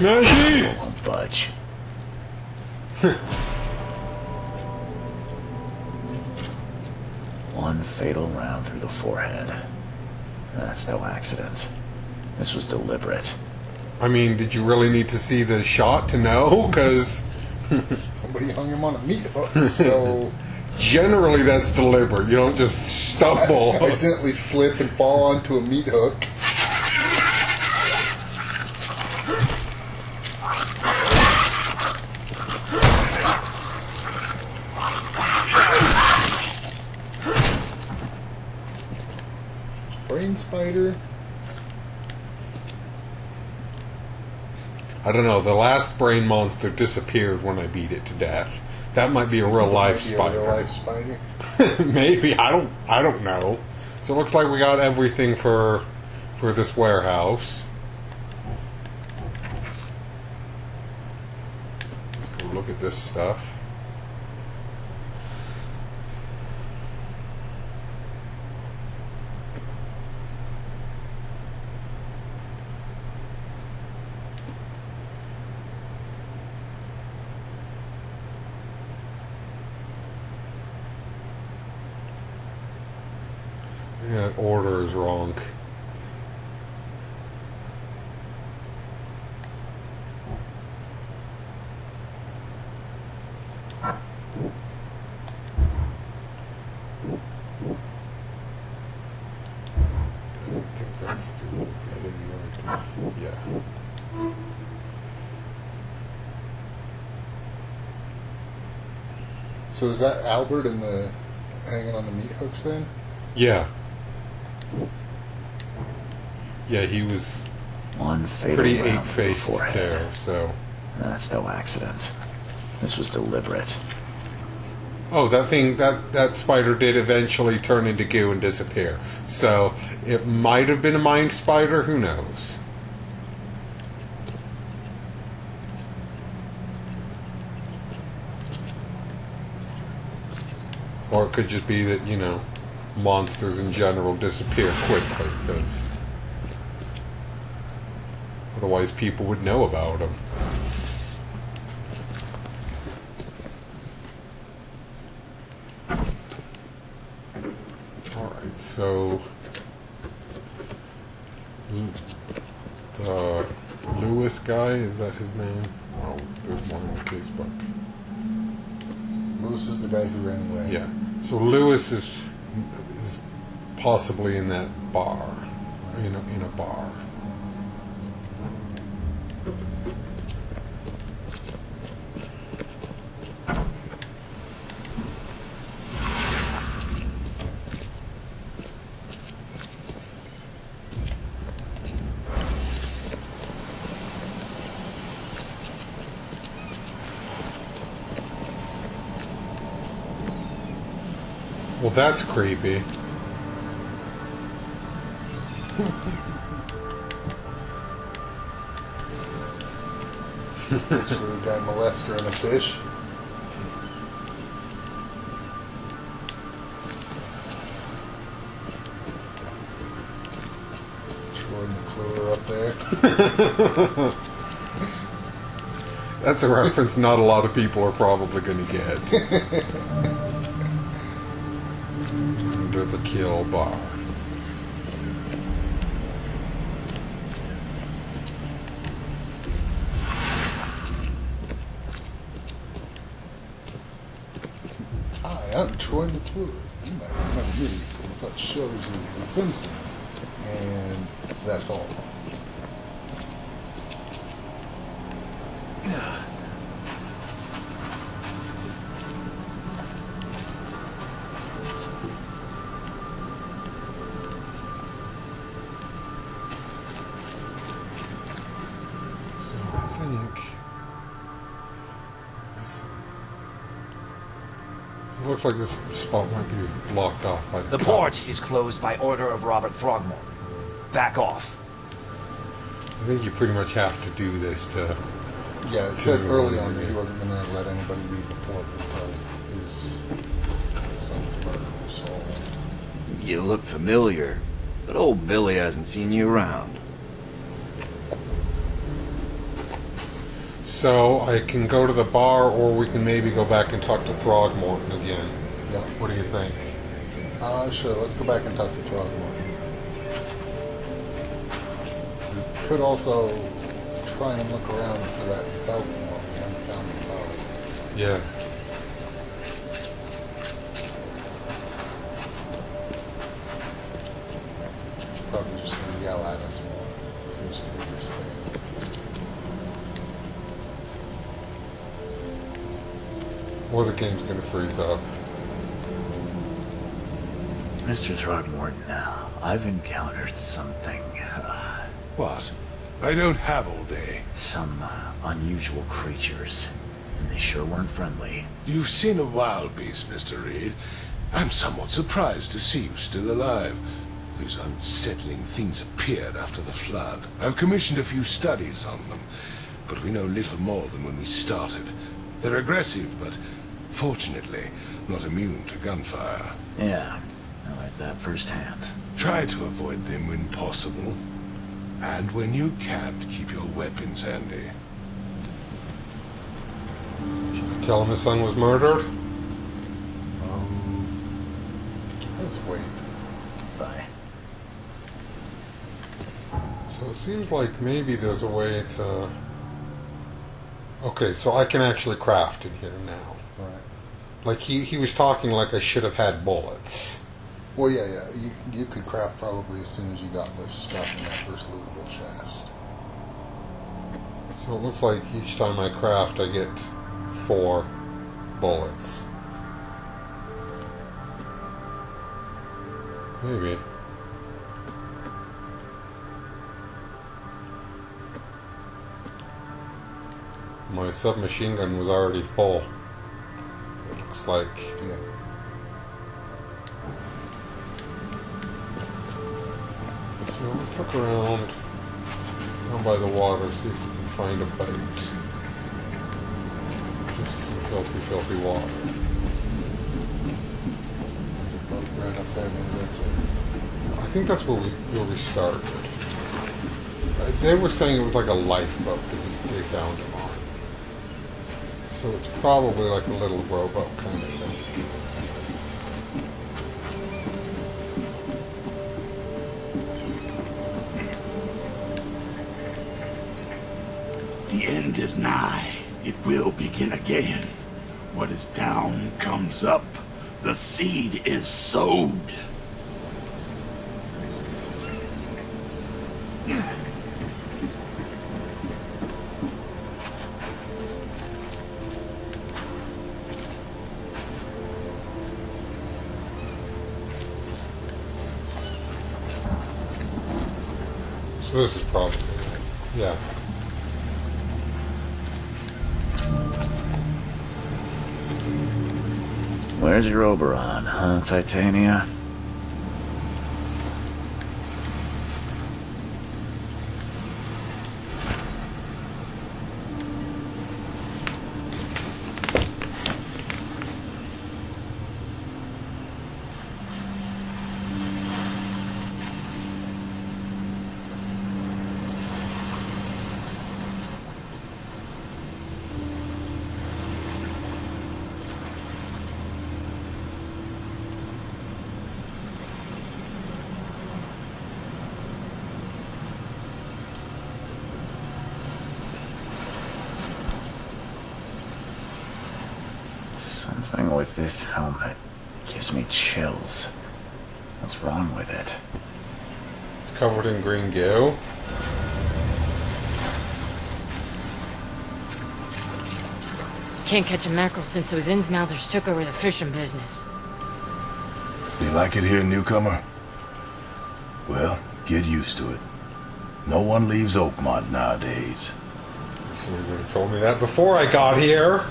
Smashy! Won't budge. One fatal round through the forehead. That's no accident. This was deliberate. I mean, did you really need to see the shot to know? Because somebody hung him on a meat hook, so... Generally, that's deliberate. You don't just stumble. I accidentally slip and fall onto a meat hook. Brain spider. I don't know. The last brain monster disappeared when I beat it to death. That might be a real life spider. A real life spider. Maybe I don't know. So it looks like we got everything for this warehouse. Let's go look at this stuff. Yeah, order is wrong. I think that's the yeah. So is that Albert and the hanging on the meat hooks then? Yeah. Yeah, he was one fatal pretty round ape-faced through the forehead. tear, so... That's no accident. This was deliberate. Oh, that spider did eventually turn into goo and disappear. So, it might have been a mind spider, who knows? Or it could just be that, you know, monsters in general disappear quickly, because Otherwise, people would know about him. Alright, so... the Lewis guy, is that his name? Oh, there's one on Facebook. Lewis is the guy who ran away. Yeah. So Lewis is possibly in that bar. In a bar. Well, that's creepy. Literally a guy molester and a fish. Jordan McClure up there. That's a reference not a lot of people are probably going to get. Under the kill bar. Hi, I'm Troy McClure. You might remember me from such shows as The Simpsons. And that's all. It looks like this spot might be blocked off by the The port is closed by order of Robert Throgmorton. Back off. I think you pretty much have to do this to... Yeah, it said early on that he wasn't going to let anybody leave the port until his son's murder was solved. You look familiar, but old Billy hasn't seen you around. So, I can go to the bar, or we can maybe go back and talk to Throgmorton again. Yeah. What do you think? Sure, let's go back and talk to Throgmorton. We could also try and look around for that belt more. We haven't found the belt. Yeah. Probably just going to yell at us more. Seems to be his thing. Or the game's gonna freeze up. Mr. Throgmorton, I've encountered something. What? I don't have all day. Some unusual creatures. And they sure weren't friendly. You've seen a wild beast, Mr. Reed. I'm somewhat surprised to see you still alive. These unsettling things appeared after the flood. I've commissioned a few studies on them, but we know little more than when we started. They're aggressive, but fortunately not immune to gunfire. Yeah, I learned that firsthand. Try to avoid them when possible. And when you can't, keep your weapons handy. Tell him his son was murdered? Let's wait. Bye. So it seems like maybe there's a way to... Okay, so I can actually craft in here now. Right. Like, he was talking like I should have had bullets. Well, yeah. You could craft probably as soon as you got this stuff in that first lootable chest. So it looks like each time I craft, I get 4 bullets. Maybe. My submachine gun was already full. It looks like. Yeah. So let's look around down by the water, see if we can find a boat. Just some filthy water. Boat right up there, maybe that's it. I think that's where we started. They were saying it was like a lifeboat that they found him on. So it's probably like a little rowboat kind of thing. The end is nigh. It will begin again. What is down comes up. The seed is sowed. So this is probably, yeah. Where's your Oberon, huh, Titania? Something with this helmet gives me chills. What's wrong with it? It's covered in green goo. Can't catch a mackerel since those Innsmouthers took over the fishing business. You like it here, newcomer? Well, get used to it. No one leaves Oakmont nowadays. You would have told me that before I got here.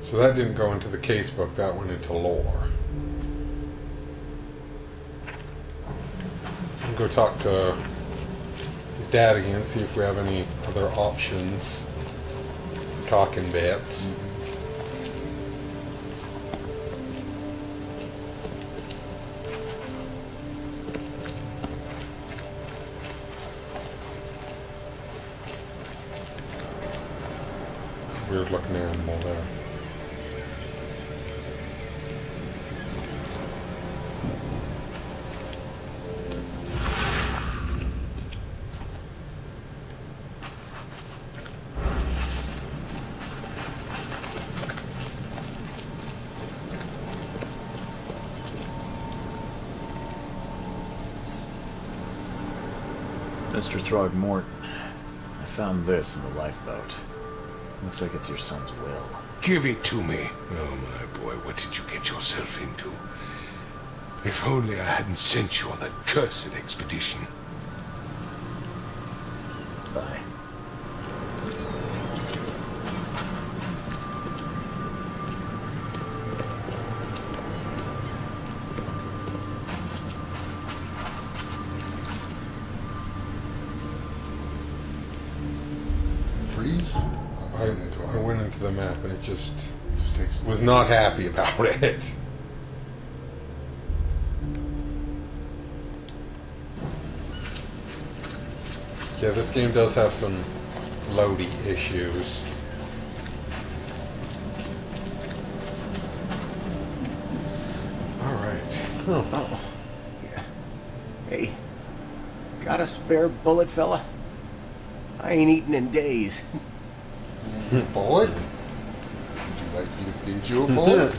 So that didn't go into the casebook, that went into lore. I'll go talk to his dad again, see if we have any other options for talking bits. Weird looking animal there. Mr. Throgmorton, I found this in the lifeboat. Looks like it's your son's will. Give it to me. Oh, my boy, what did you get yourself into? If only I hadn't sent you on that cursed expedition. Bye. I went into the map and it just was not happy about it. Yeah, this game does have some loady issues. Alright. Oh. Yeah. Hey, got a spare bullet, fella? I ain't eaten in days. Bullet? Would you like me to feed you a bullet?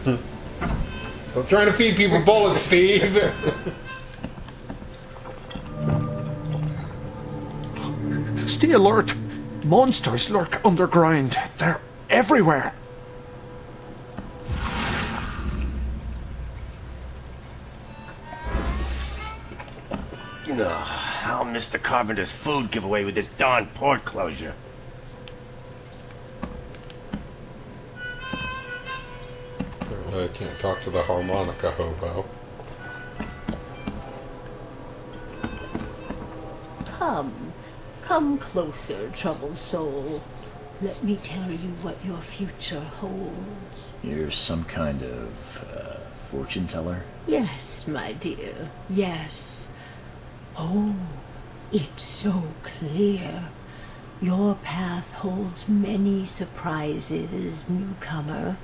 Stop trying to feed people bullets, Steve! Stay alert! Monsters lurk underground. They're everywhere. I'll miss the Carpenter's food giveaway with this darn port closure. I can't talk to the harmonica hobo. Come. Come closer, troubled soul. Let me tell you what your future holds. You're some kind of, fortune teller? Yes, my dear. Yes. Oh, it's so clear. Your path holds many surprises, newcomer.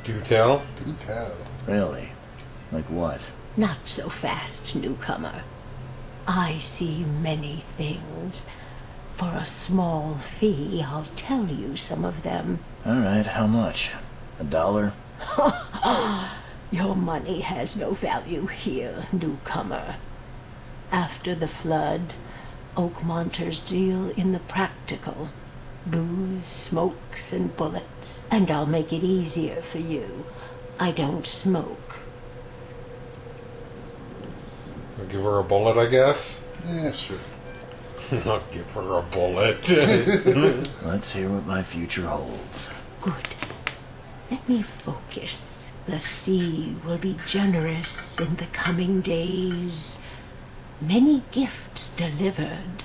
Do tell? Do tell. Really? Like what? Not so fast, newcomer. I see many things. For a small fee, I'll tell you some of them. Alright, how much? $1? Your money has no value here, newcomer. After the flood, Oakmonters deal in the practical. Booze, smokes, and bullets. And I'll make it easier for you. I don't smoke. So give her a bullet, I guess? Yeah, sure. I'll give her a bullet. Let's hear what my future holds. Good. Let me focus. The sea will be generous in the coming days. Many gifts delivered,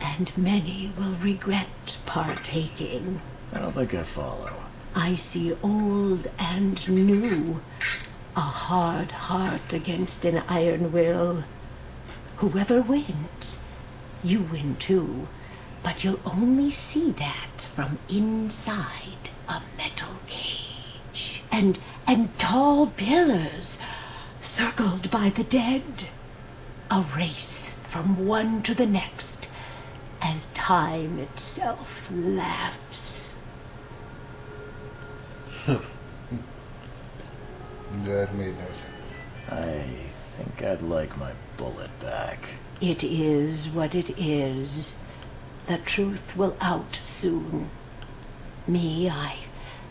and many will regret partaking. I don't think I follow. I see old and new. A hard heart against an iron will. Whoever wins, you win too. But you'll only see that from inside a metal cage. And tall pillars circled by the dead. A race from one to the next as time itself laughs. That made no sense. I think I'd like my bullet back. It is what it is. The truth will out soon. Me, I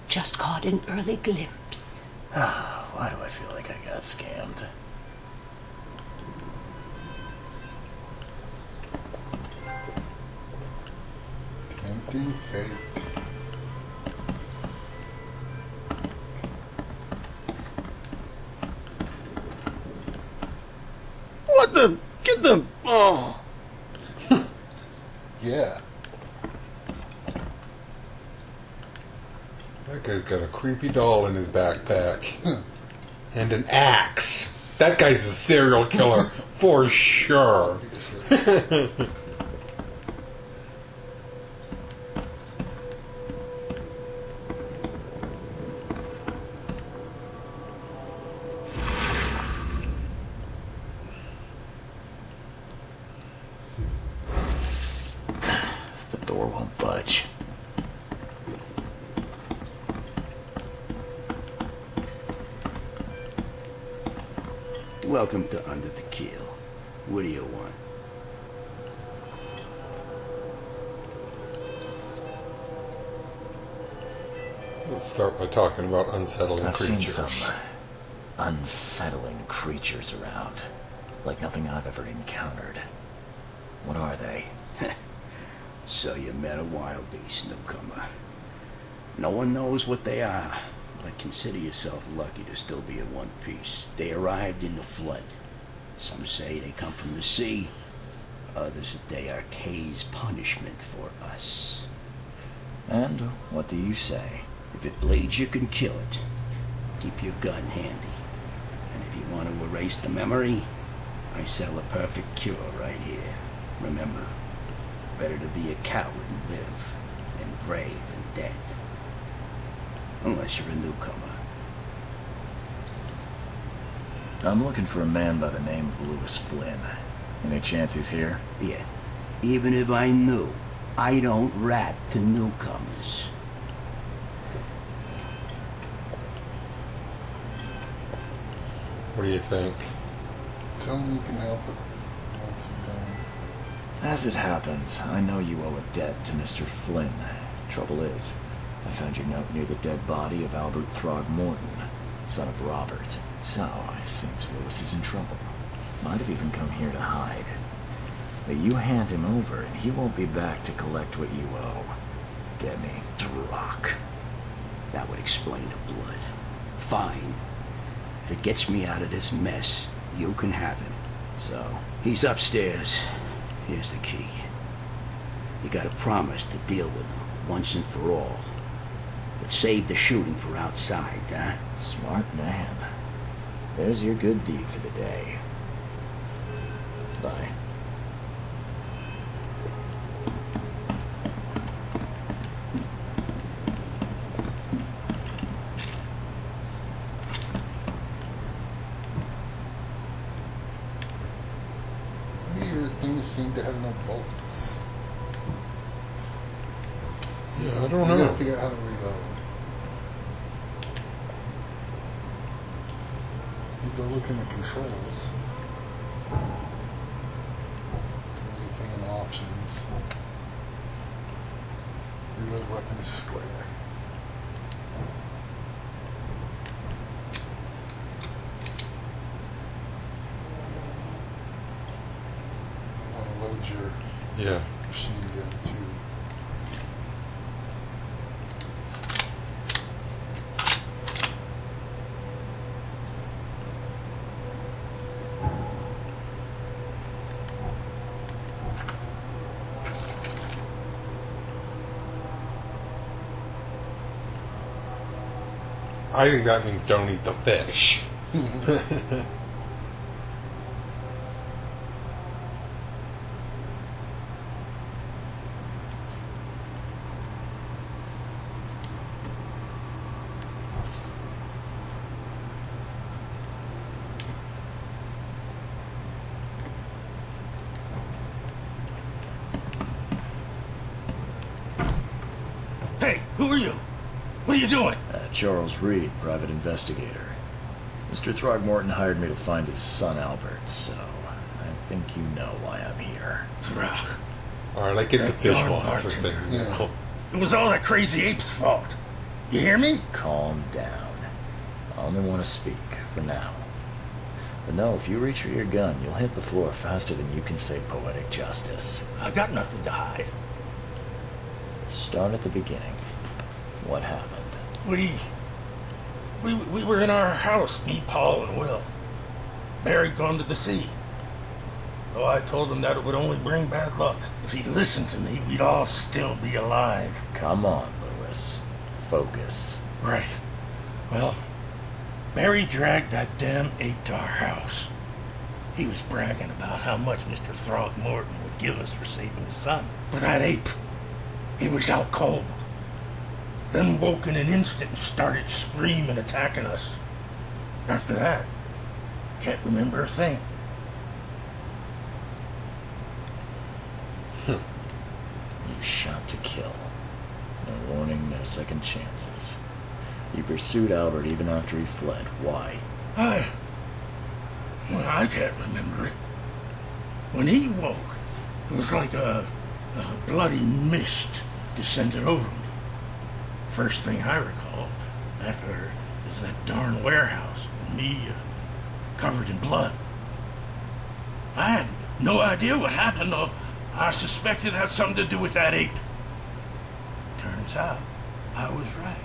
just caught an early glimpse. Why do I feel like I got scammed? Tempting fate. What the? Get the... Oh. Yeah. That guy's got a creepy doll in his backpack. And an axe. That guy's a serial killer for sure. The door won't budge. Welcome to Under the Keel. What do you want? Let's start by talking about unsettling I've creatures. seen some unsettling creatures around. Like nothing I've ever encountered. What are they? So you met a wild beast, newcomer. No one knows what they are, but consider yourself lucky to still be in one piece. They arrived in the flood. Some say they come from the sea. Others that they are Kay's punishment for us. And what do you say? If it bleeds, you can kill it. Keep your gun handy. And if you want to erase the memory, I sell a perfect cure right here. Remember, better to be a coward and live than brave and dead. Unless you're a newcomer. I'm looking for a man by the name of Lewis Flynn. Any chance he's here? Yeah. Even if I knew, I don't rat to newcomers. What do you think? Someone can help it. As it happens, I know you owe a debt to Mr. Flynn. Trouble is, I found your note near the dead body of Albert Throgmorton, son of Robert. So, it seems Lewis is in trouble. Might have even come here to hide. But you hand him over, and he won't be back to collect what you owe. Get me? Rock. That would explain the blood. Fine. If it gets me out of this mess, You can have him. So? He's upstairs. Here's the key. You gotta promise to deal with him, once and for all. But save the shooting for outside, huh? Smart man. There's your good deed for the day. Bye. Maybe your things seem to have no bullets. Yeah, I don't You know. gotta figure out how to reload. You go look in the controls. Anything in options. Reload weapon is square. You want to load your machine gun too. I think that means don't eat the fish. Hey, who are you? What are you doing? Charles Reed, private investigator. Mr. Throgmorton hired me to find his son Albert, so I think you know why I'm here. Throg. Alright, I get the fish darn monster thing. bartender. It was all that crazy ape's fault. You hear me? Calm down. I only want to speak, for now. But no, if you reach for your gun, you'll hit the floor faster than you can say poetic justice. I got nothing to hide. Start at the beginning. What happened? We were in our house, me, Paul, and Will. Barry'd gone to the sea. Oh, I told him that it would only bring bad luck. If he'd listened to me, we'd all still be alive. Come on, Lewis. Focus. Right. Well, Barry dragged that damn ape to our house. He was bragging about how much Mr. Throgmorton would give us for saving his son. But that ape, he was out cold. Then woke in an instant and started screaming, attacking us. After that, can't remember a thing. You shot to kill. No warning, no second chances. You pursued Albert even after he fled. Why? I can't remember it. When he woke, it was like a bloody mist descended over me. First thing I recall after is that darn warehouse, and me covered in blood. I had no idea what happened, though. I suspected it had something to do with that ape. Turns out, I was right.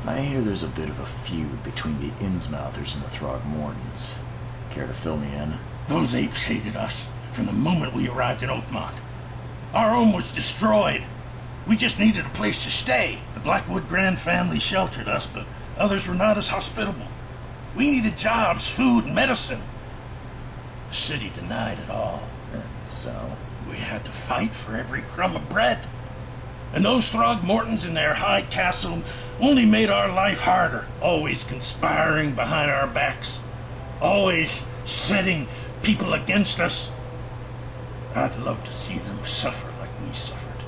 I hear there's a bit of a feud between the Innsmouthers and the Throgmortons. Care to fill me in? Those apes hated us from the moment we arrived in Oakmont. Our home was destroyed. We just needed a place to stay. The Blackwood Grand family sheltered us, but others were not as hospitable. We needed jobs, food, and medicine. The city denied it all. And so? We had to fight for every crumb of bread. And those Throgmortons in their high castle only made our life harder, always conspiring behind our backs, always setting people against us. I'd love to see them suffer like we suffered.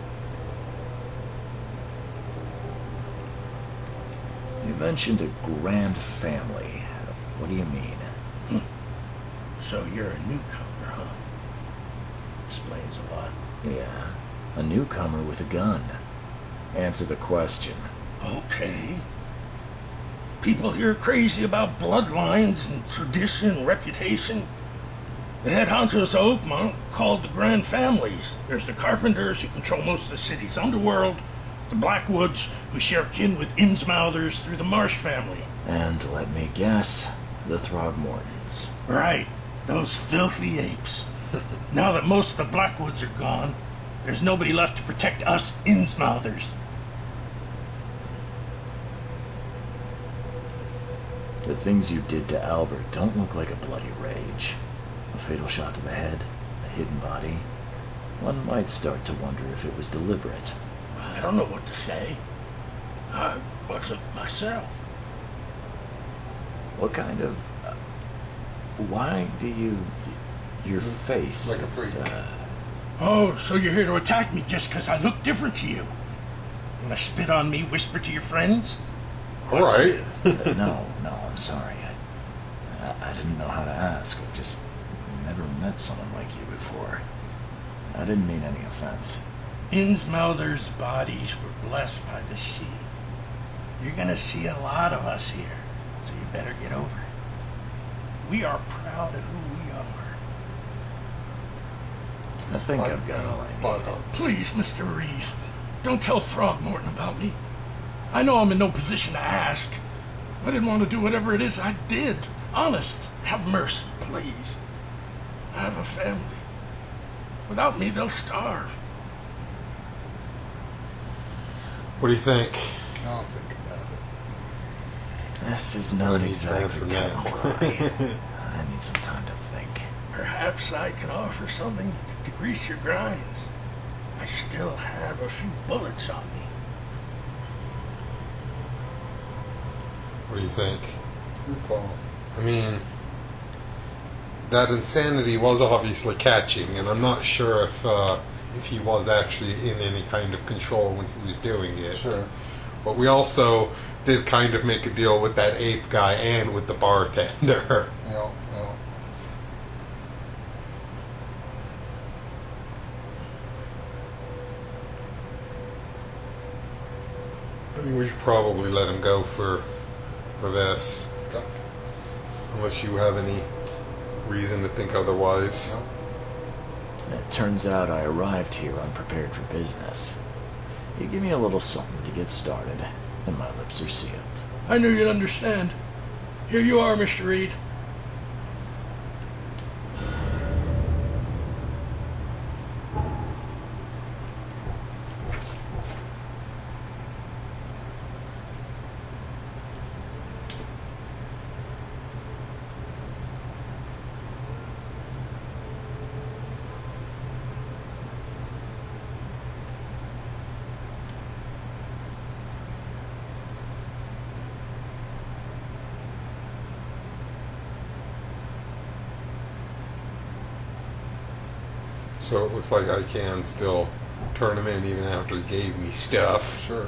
You mentioned a grand family. What do you mean? So you're a newcomer, huh? Explains a lot. Yeah, a newcomer with a gun. Answer the question. Okay. People here are crazy about bloodlines and tradition and reputation. The head honchos of Oakmont called the Grand Families. There's the Carpenters who control most of the city's underworld. The Blackwoods, who share kin with Innsmouthers through the Marsh family. And let me guess, the Throgmortons. Right, those filthy apes. Now that most of the Blackwoods are gone, there's nobody left to protect us Innsmouthers. The things you did to Albert don't look like a bloody rage. A fatal shot to the head, a hidden body. One might start to wonder if it was deliberate. I don't know what to say. I wasn't myself. What kind of... why do you... your face... Like a freak. Oh, so you're here to attack me just because I look different to you? You wanna spit on me, whisper to your friends? All right. No, I'm sorry. I didn't know how to ask. I've just never met someone like you before. I didn't mean any offense. Innsmouthers' bodies were blessed by the sea. You're gonna see a lot of us here, so you better get over it. We are proud of who we are. I think I've got all I need. Please, Mr. Reed, don't tell Throgmorton about me. I know I'm in no position to ask. I didn't want to do whatever it is I did. Honest, have mercy, please. I have a family. Without me, they'll starve. What do you think? I'll think about it. This is not exactly answer now. I need some time to think. Perhaps I can offer something to grease your grinds. I still have a few bullets on me. What do you think? Good call. I mean, that insanity was obviously catching, and I'm not sure if he was actually in any kind of control when he was doing it. Sure. But we also did kind of make a deal with that ape guy and with the bartender. Yeah. I mean, we should probably let him go for this. Yeah. Unless you have any reason to think otherwise. No. It turns out I arrived here unprepared for business. You give me a little something to get started, and my lips are sealed. I knew you'd understand. Here you are, Mr. Reed. So it looks like I can still turn him in even after he gave me stuff. Sure.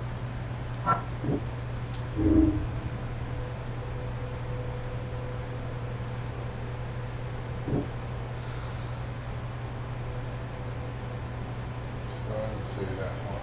Let's see that one.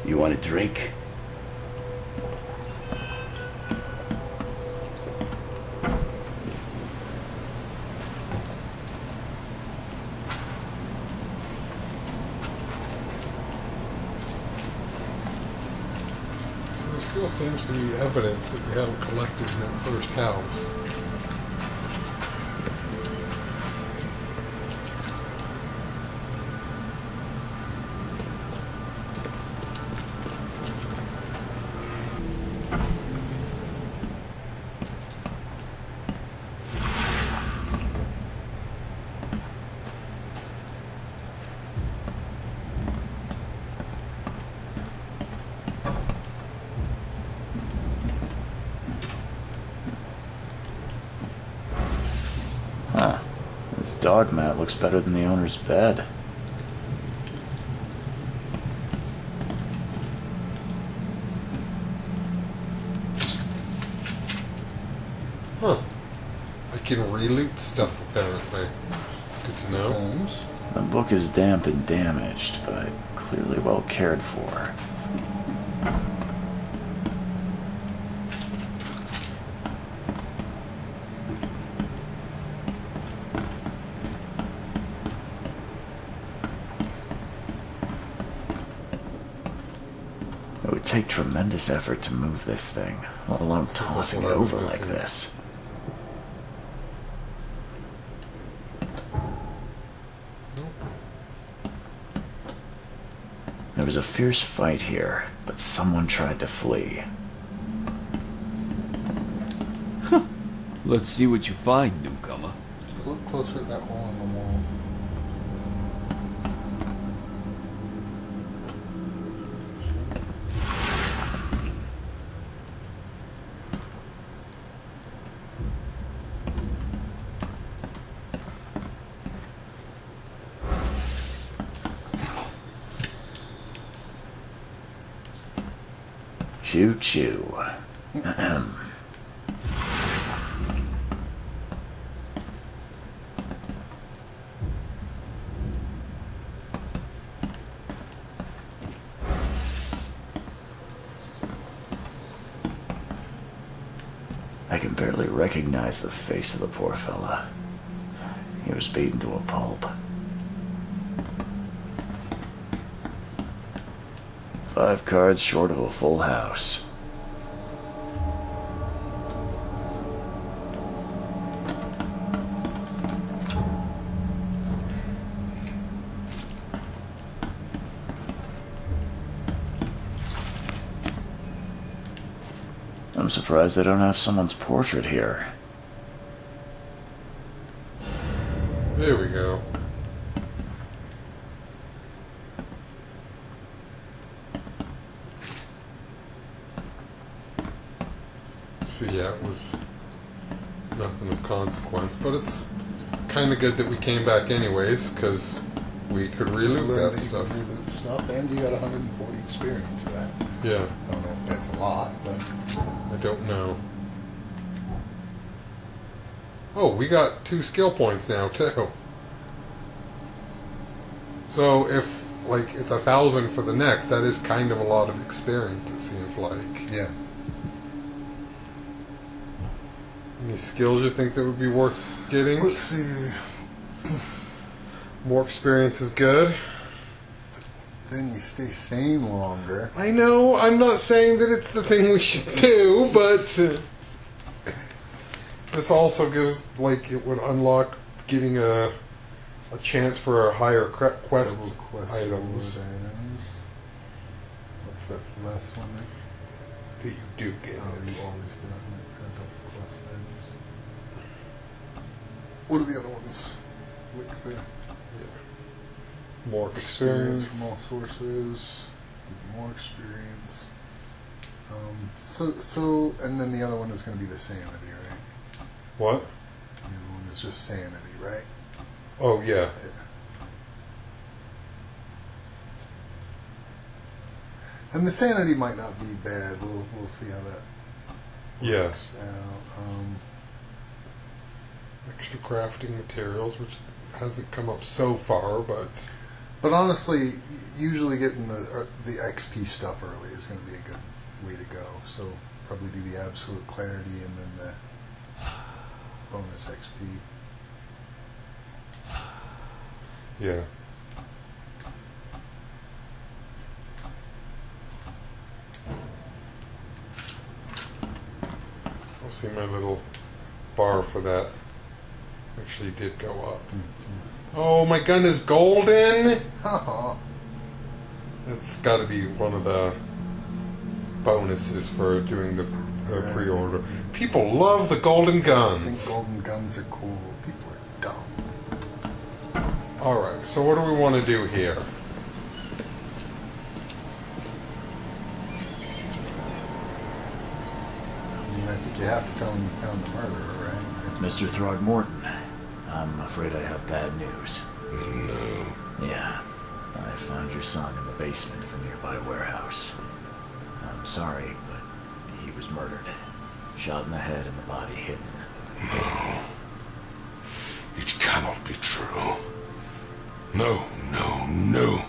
You want a drink? There still seems to be evidence that we haven't collected in that first house. dog mat looks better than the owner's bed. Huh. I can re-loot stuff, apparently. It's good to know. The book is damp and damaged, but clearly well cared for. It would take tremendous effort to move this thing, let alone tossing it over like this. There was a fierce fight here, but someone tried to flee. Let's see what you find, newcomer. Look closer at that hole in the wall. Choo choo. Ahem. I can barely recognize the face of the poor fella. He was beaten to a pulp. 5 cards short of a full house. I'm surprised they don't have someone's portrait here. There we go. So yeah, it was nothing of consequence, but it's kind of good that we came back anyways, because we could reloot that stuff. Reloot stuff, and you got 140 experience for that. Yeah. I don't know if that's a lot, but I don't know. Oh, we got 2 skill points now too. So if like it's 1,000 for the next, that is kind of a lot of experience. It seems like. Yeah. Any skills you think that would be worth getting? Let's see. More experience is good. Then you stay sane longer. I know, I'm not saying that it's the thing we should do, but this also gives, like, it would unlock getting a chance for a higher quest items. What's that last one there? That you do get. Oh, you always get a double quest items. What are the other ones? Look there. More experience from all sources, even more experience. So, and then the other one is going to be the sanity, right? What? The other one is just sanity, right? Oh yeah. And the sanity might not be bad. We'll see how that Yes. works out. Extra crafting materials, which hasn't come up so far, but honestly, usually getting the XP stuff early is going to be a good way to go. So probably do the absolute clarity and then the bonus XP. yeah. I'll see my little bar for that actually did go up. Oh, my gun is golden? That's got to be one of the bonuses for doing the pre-order. People love the golden guns. I think golden guns are cool. People are dumb. Alright, so what do we want to do here? I mean, I think you have to tell them you found the murderer, right? Mr. Throgmorton, I'm afraid I have bad news. No. Yeah. I found your son in the basement of a nearby warehouse. I'm sorry, but he was murdered. Shot in the head and the body hidden. No. It cannot be true. No, no, no.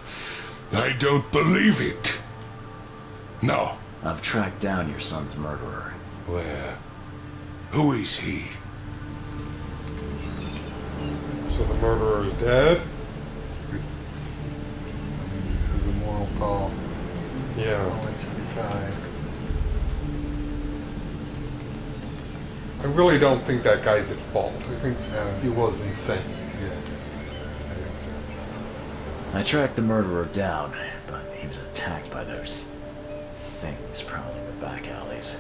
I don't believe it. No. I've tracked down your son's murderer. Where? Who is he? So the murderer is dead? I mean, this is a moral call. Yeah. I'll let you decide. I really don't think that guy's at fault. I think he was insane. Yeah, I think so. I tracked the murderer down, but he was attacked by those things prowling the back alleys.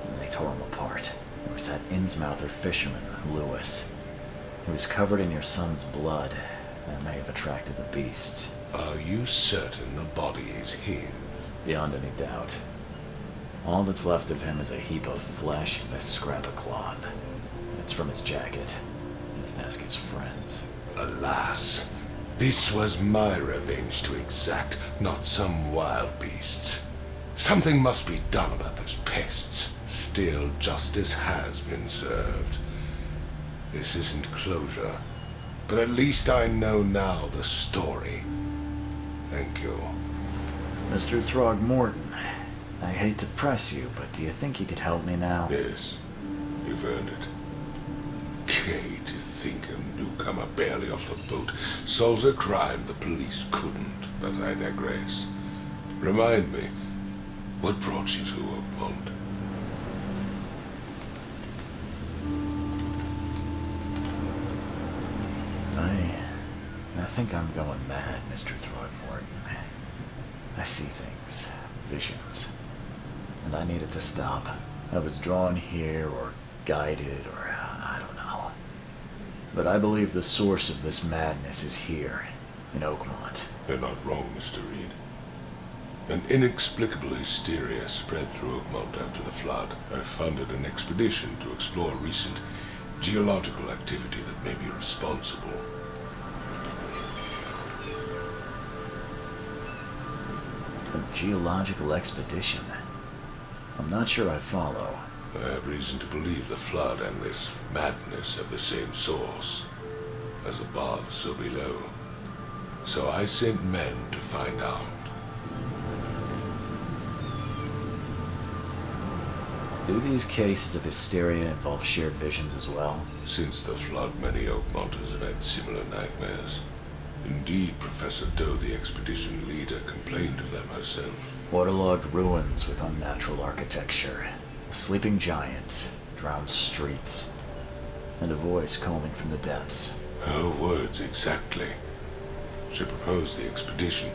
And they tore him apart. There was that Innsmouther fisherman, Lewis. He was covered in your son's blood. That may have attracted the beasts. Are you certain the body is his? Beyond any doubt. All that's left of him is a heap of flesh and a scrap of cloth. It's from his jacket. Just ask his friends. Alas, this was my revenge to exact, not some wild beast's. Something must be done about those pests. Still, justice has been served. This isn't closure, but at least I know now the story. Thank you. Mr. Throgmorton, I hate to press you, but do you think you could help me now? Yes, you've earned it. Kay, to think a newcomer barely off the boat solves a crime the police couldn't, but I digress. Remind me, what brought you to Oakmont? I think I'm going mad, Mr. Throgmorton. I see things, visions, and I need it to stop. I was drawn here, or guided, or I don't know. But I believe the source of this madness is here, in Oakmont. You're not wrong, Mr. Reed. An inexplicable hysteria spread through Oakmont after the flood. I funded an expedition to explore recent geological activity that may be responsible. A geological expedition? I'm not sure I follow. I have reason to believe the flood and this madness have the same source. As above, so below. So I sent men to find out. Do these cases of hysteria involve shared visions as well? Since the flood, many Oakmonters have had similar nightmares. Indeed, Professor Doe, the expedition leader, complained of them herself. Waterlogged ruins with unnatural architecture, a sleeping giant, drowned streets, and a voice calling from the depths. Her words exactly. She proposed the expedition,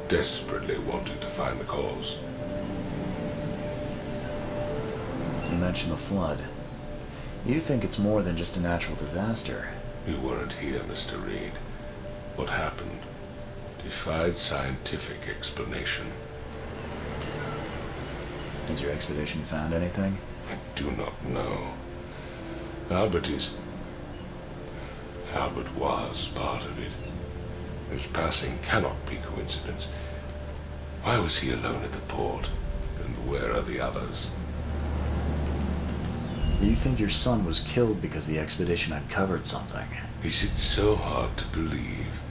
desperately wanting to find the cause. You mentioned the flood. You think it's more than just a natural disaster. You weren't here, Mr. Reed. What happened defied scientific explanation. Has your expedition found anything? I do not know. Albert was part of it. His passing cannot be coincidence. Why was he alone at the port? And where are the others? You think your son was killed because the expedition uncovered something? Is it so hard to believe?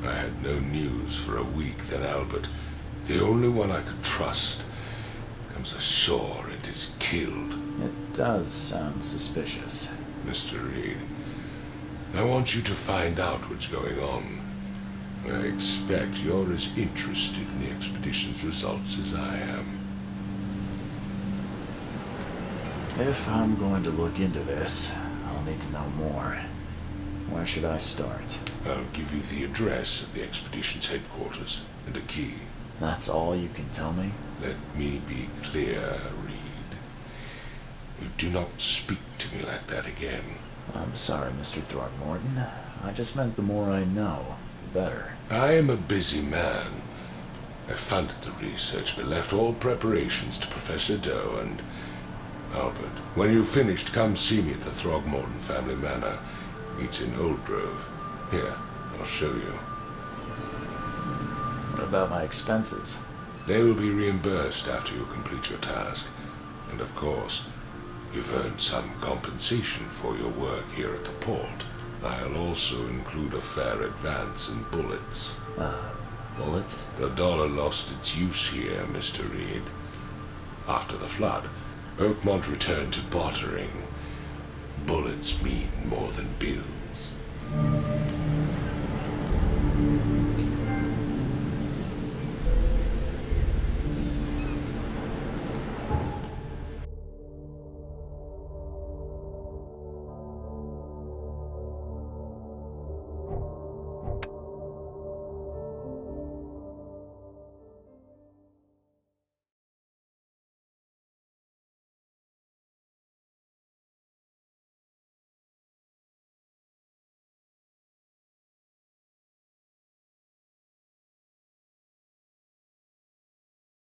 I had no news for a week, then Albert, the only one I could trust, comes ashore and is killed. It does sound suspicious. Mr. Reed, I want you to find out what's going on. I expect you're as interested in the expedition's results as I am. If I'm going to look into this, I'll need to know more. Where should I start? I'll give you the address of the expedition's headquarters and a key. That's all you can tell me? Let me be clear, Reed. You do not speak to me like that again. I'm sorry, Mr. Throgmorton. I just meant the more I know, the better. I am a busy man. I funded the research but left all preparations to Professor Doe and Albert. When you've finished, come see me at the Throgmorton family manor. It's in Old Grove. Here, I'll show you. What about my expenses? They will be reimbursed after you complete your task. And of course, you've earned some compensation for your work here at the port. I'll also include a fair advance in bullets. Bullets? The dollar lost its use here, Mr. Reed. After the flood, Oakmont returned to bartering. Bullets mean more than bills.